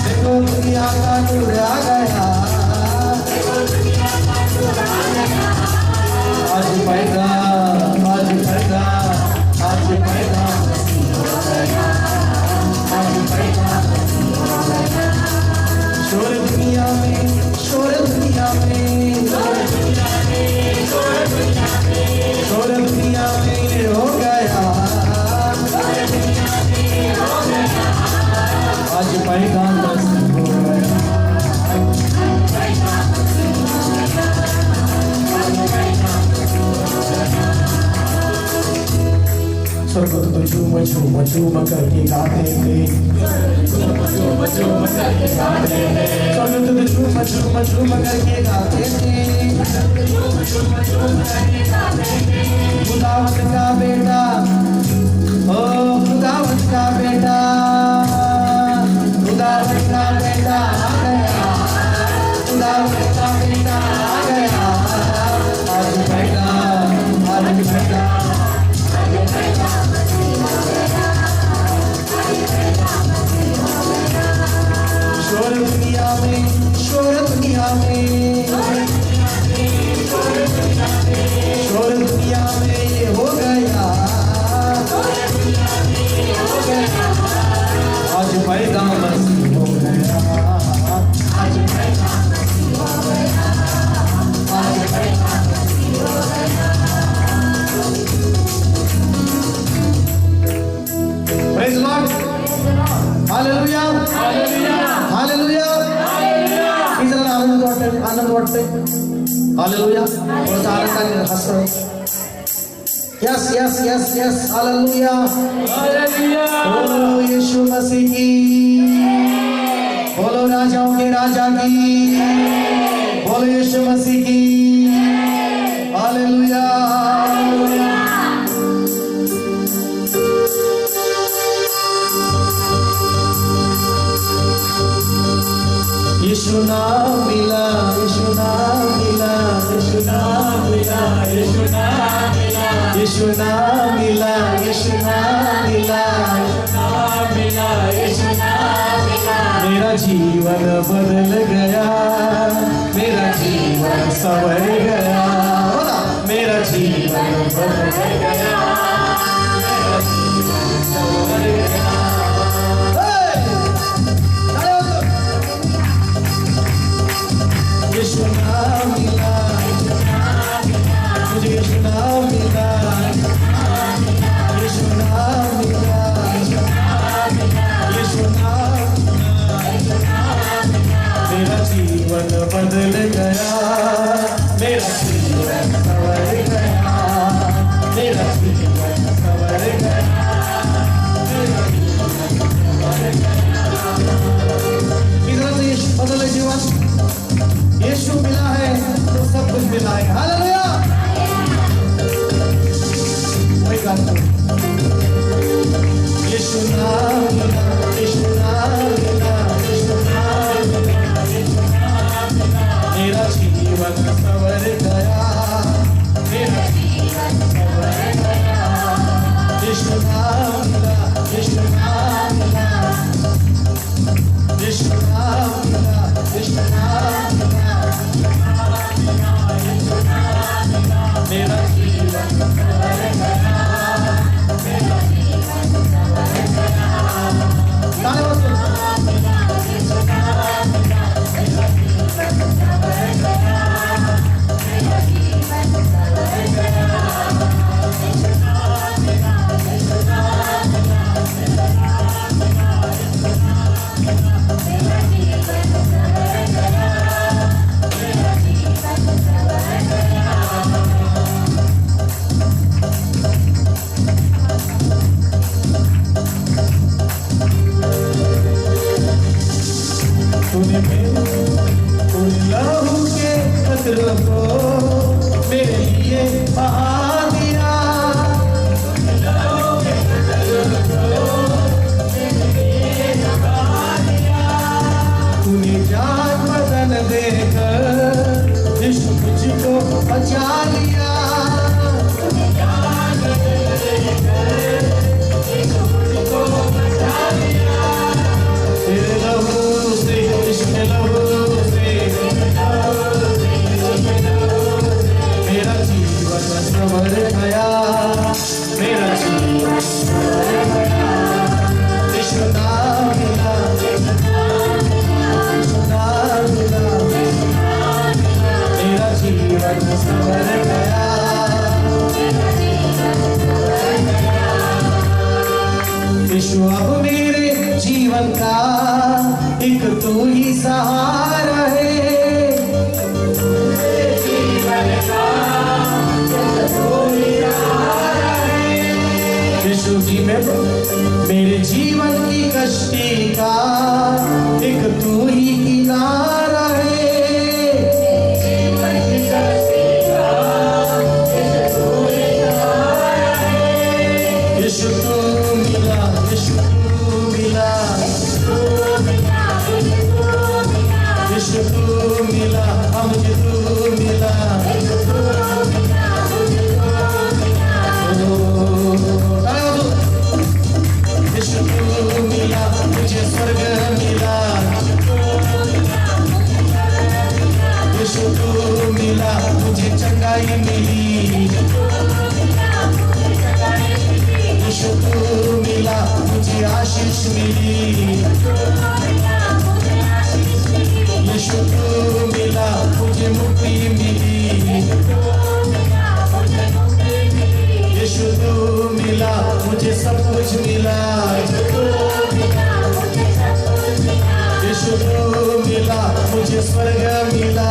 देखो दुनिया का नूर आ गया, आज पैदा, आज पैदा, आज पैदा मसीह हो गया, आज पैदा मसीह हो गया. शोर दुनिया में, शोर दुनिया में, शोर दुनिया में, शोर दुनिया में, शोर दुनिया में हो गया, शोर दुनिया में हो गया, आज पैदा मसीह हो गया, आज पैदा मसीह हो गया, आज पैदा मसीह हो गया. स्वर्गदूत झूम झूम झूम करके गाते थे, स्वर्गदूत झूम झूम झूम करके गाते थे, खुदावंत का बेटा, ओ खुदावंत का बेटा, खुदावंत का बेटा वाटतंय? हालेलुया. थोडंसं आनंदाने हसं. Yes yes yes yes. Hallelujah. बोलो यीशु मसीह की. बोलो राजाओं के राजा की. बोलो यीशु मसीह की. हालेलुया. यीशु नाम मिला, यीशु नाम मिला, यीशु नाम मिला, यीशु नाम मिला, यीशु नाम मिला, यीशु नाम मिला, यीशु नाम मिला, यीशु नाम मिला. मेरा जीवन बदल गया, मेरा जीवन संवर गया, मेरा जीवन बदल गया, मेरा जीवन संवर गया. यीशु नाम मिला, मुझे यीशु नाम मिला, यीशु नाम मिला, यीशु नाम मिला. मेरा जीवन बदल गया, मेरा जीवन संवर गया, मेरा जीवन संवर गया, मेरा जीवन संवर गया. इधर से यीशु बदले जीवन. यीशु मिला है तो सब कुछ मिला है. हालेलुया. वही गाना. यीशु नाम मिला, यीशु नाम मिला, यीशु नाम मिला, यीशु नाम मिला. मेरा जीवन संवर गया, मेरा जीवन संवर गया. यीशु नाम मिला, यीशु नाम मिला, यीशु नाम मिला, यीशु नाम मिला. मेरा जीवन संवर गया, मेरा जीवन संवर गया. ताली बजाओ. यीशु नाम मिला, मेरा जीवन संवर गया, मेरा जीवन संवर गया. यीशु नाम मिला, यीशु नाम मिला, यीशु नाम मिला, यीशु नाम मिला. मेरा जीवन संवर गया, मेरा जीवन संवर गया. तूने लहू के कतरों को मेरे लिए बहा दिया, तूने लहू के कतरों को मेरे लिए बहा दिया. तूने जान बदन देकर यीशु मुझको बचा लिया, तूने जान बदन देकर यीशु मुझको बचा लिया. तेरे लहू से, यीशु के लहू से, मेरा जीवन संवर गया, मेरा जीवन संवर गया. यीशु नाम मिला, यीशु नाम मिला, मेरा जीवन संवर गया. यीशु अब मेरे जीवन का एक तू ही सहारा है, जीवन का एक तू ही सहारा है. यीशु जी में मेरे जीवन की कश्ती का एक तू ही किनारा है, जीवन की कश्ती का एक तू ही सहारा है. यीशु तू मिला, यीशु तू मिला, यीशु तू मिला, मुझे तू मिला. यीशु तू मिला, मुझे स्वर्ग मिला. यीशु तू मिला, मुझे चंगाई मिली. यीशु तू मिला, मुझे आशीष मिली. यीशु तू मिला, मुझे मुक्ति मिली. यीशु तू मिला, मुझे सब कुछ मिला. यीशु तू मिला, मुझे स्वर्ग मिला.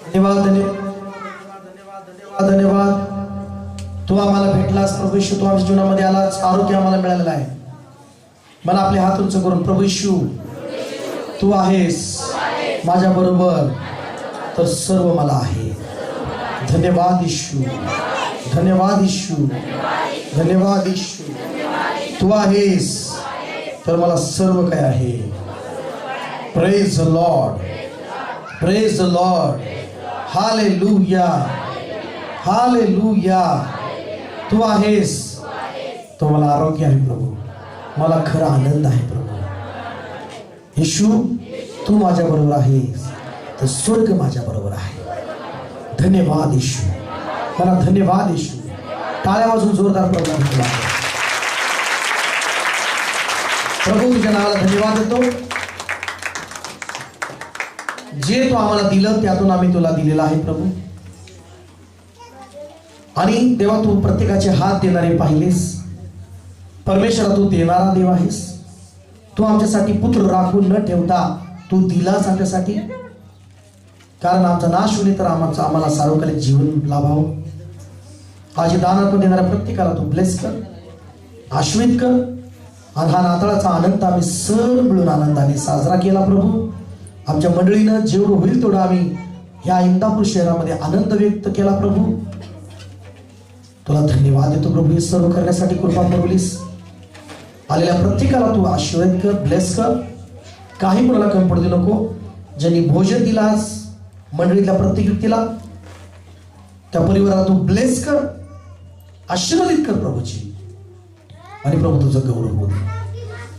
धन्यवाद धन्यवाद धन्यवाद धन्यवाद धन्यवाद. तू आम्हाला भेटलास प्रभू येशू, तू आमच्या जीवनामध्ये आलास, आरोग्य आम्हाला मिळालेलं आहे. मला आपले हात उंच करून प्रभू येशू तू आहेस माझ्या बरोबर, तर सर्व मला आहे. धन्यवाद येशू, धन्यवाद येशू, धन्यवाद येशू. तू आहेस तर मला सर्व काय आहे. Praise the Lord, praise the Lord. Hallelujah, hallelujah. तू आहेस तो मला आरोग्य आहे प्रभू, मला खरा आनंद आहे प्रभू. येशू तू माझ्या बरोबर आहेस तर स्वर्ग माझ्या बरोबर आहे. धन्यवाद येशू, मला धन्यवाद येशू. टाळ्या वाजून जोरदार प्रभू प्रभू तुझ्या नावाला धन्यवाद देतो. जे तू आम्हाला दिलं त्यातून आम्ही तुला दिलेलं आहे प्रभू. आणि देवा तू प्रत्येकाचे हात देणारे पाहिलेस. परमेश्वरा तू देणारा देव आहेस. तू आमच्यासाठी पुत्र राखून न ठेवता तू दिलास आमच्यासाठी, कारण आमचा नाश होणे तर आम्हाला सार्वकालिक जीवन लाभावं. आज दानातून देणाऱ्या प्रत्येकाला तू ब्लेस कर, आशीर्वाद कर. आणि हा नाताळाचा आनंद आम्ही सर्व मिळून आनंदाने साजरा केला प्रभू. आमच्या मंडळीनं जेवढं होईल तेवढं आम्ही ह्या इंदापूर शहरामध्ये आनंद व्यक्त केला प्रभू. तुला धन्यवाद देतो प्रभू, हे सर्व करण्यासाठी कृपा पुरवलीस. आलेल्या प्रत्येकाला तू आशीर्वाद कर, ब्लेस कर. काही कोणाला कमी पडू देऊ नको. ज्यांनी भोजन दिलास मंडळीतल्या प्रत्येक व्यक्तीला, त्या परिवाराला तू ब्लेस कर, आशीर्वादित कर प्रभूची. आणि प्रभू तुझं गौरव होऊ दे.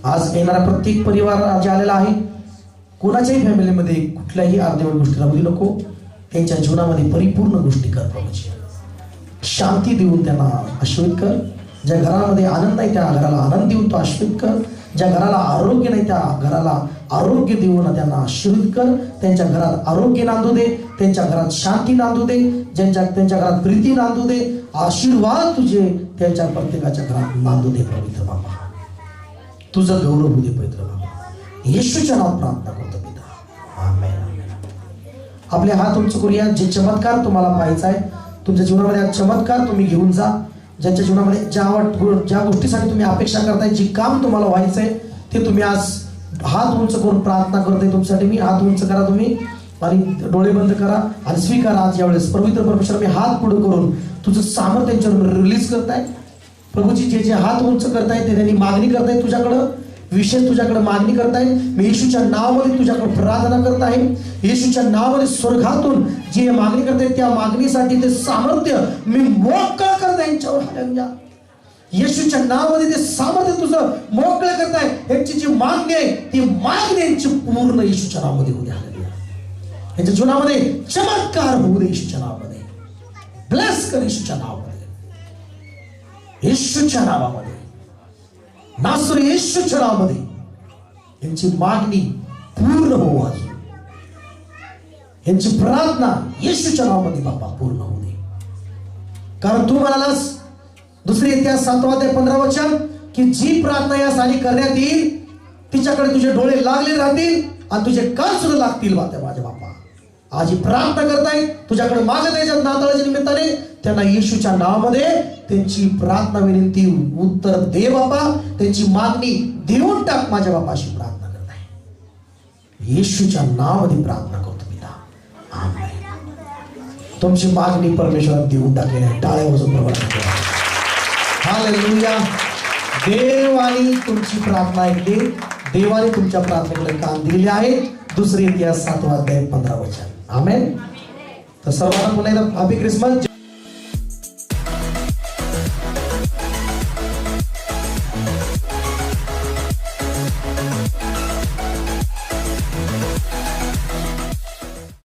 आज येणारा प्रत्येक परिवार जे आलेला आहे, कोणाच्याही फॅमिलीमध्ये कुठल्याही अर्धवट गोष्टी राहू देऊ नको. त्यांच्या जीवनामध्ये परिपूर्ण गोष्टी कर प्रभूची. शांती देऊन त्यांना आशीर्वाद कर. ज्या घरामध्ये आनंद नाही त्या घराला आनंद देऊन तो आशीर्वाद कर. ज्या घराला आरोग्य नाही त्या घराला आरोग्य देऊन त्यांना आशीर्वाद कर. त्यांच्या घरात आरोग्य नांदू दे, त्यांच्या घरात शांती नांदू दे, त्यांच्या घरात प्रीती नांदू दे. आशीर्वाद तुझे त्यांच्या प्रत्येकाच्या घरात नांदू दे पवित्र बाबा. तुझं गौरव होऊ दे पवित्र बाबा. येशूच्या नावात प्रार्थना करतो पिता, आमेन. आपले हात उंच करूया. जे चमत्कार तुम्हाला पाहायचा आहे तुमच्या जीवनामध्ये, चमत्कार तुम्ही घेऊन जा. ज्यांच्या जीवनामध्ये ज्या गोष्टीसाठी तुम्ही अपेक्षा करताय, जे काम तुम्हाला व्हायचंय ते तुम्ही आज हात उंच करून प्रार्थना करताय तुमच्यासाठी. मी हात उंच करा तुम्ही आणि डोळे बंद करा आणि स्वीकारा. आज यावेळेस पवित्र परमेश्वर मी हात पुढे करून तुझं सामर्थ्य त्यांच्यावर रिलीज करताय. प्रभूजी जे जे हात उंच करताय ते त्यांनी मागणी करताय तुझ्याकडं, विशेष तुझ्याकडे मागणी करताय. मी येशूच्या नावामध्ये तुझ्याकडे प्रार्थना करत आहे. येशूच्या नावामध्ये स्वर्गातून जे मागणी करताय त्या मागणीसाठी ते सामर्थ्य मी मोकळं करताय यांच्यावर. हालेलुया. येशूच्या नावामध्ये ते सामर्थ्य तुझं मोकळं करताय. यांची जी मागणी आहे ती मागणी यांची पूर्ण येशूच्या नावामध्ये होऊ दे. हालेलुया. यांच्या जीवनामध्ये चमत्कार होऊ दे येशूच्या नावामध्ये. ब्लेस कर येशूच्या नावामध्ये, येशूच्या नावामध्ये, नासरी येशूच्या नावामध्ये यांची मागणी पूर्ण हो. अजून यांची प्रार्थना येशूच्या नावामध्ये बाबा पूर्ण होऊ दे. कारण तू म्हणालास दुसरी इतिहास 7:15 की जी प्रार्थना यासाठी करण्यात येईल तिच्याकडे तुझे डोळे लागले राहतील आणि तुझे कान सुद्धा लागतील. माझ्या बापा आज ही प्रार्थना करताय, तुझ्याकडे मागत आहे नाताळाच्या निमित्ताने, त्यांना येशूच्या नावामध्ये त्यांची प्रार्थना विनंती उत्तर दे बाबा. त्यांची मागणी देऊन टाक माझ्या बापाशी प्रार्थना करताय. येशूच्या नावामध्ये प्रार्थना करतो पिता, आमेन. तुमची मागणी परमेश्वरात देऊन टाकलेली आहे. टाळ्या वाजवून प्रभात करा. हालेलुया. देवाने तुमची प्रार्थना ऐकली, देवाने तुमच्या प्रार्थनेकडे कान दिलेले आहे. दुसरी इतिहास 7:15 आमेन. तर सर्वांना पुन्हा एकदा हॅपी ख्रिसमस.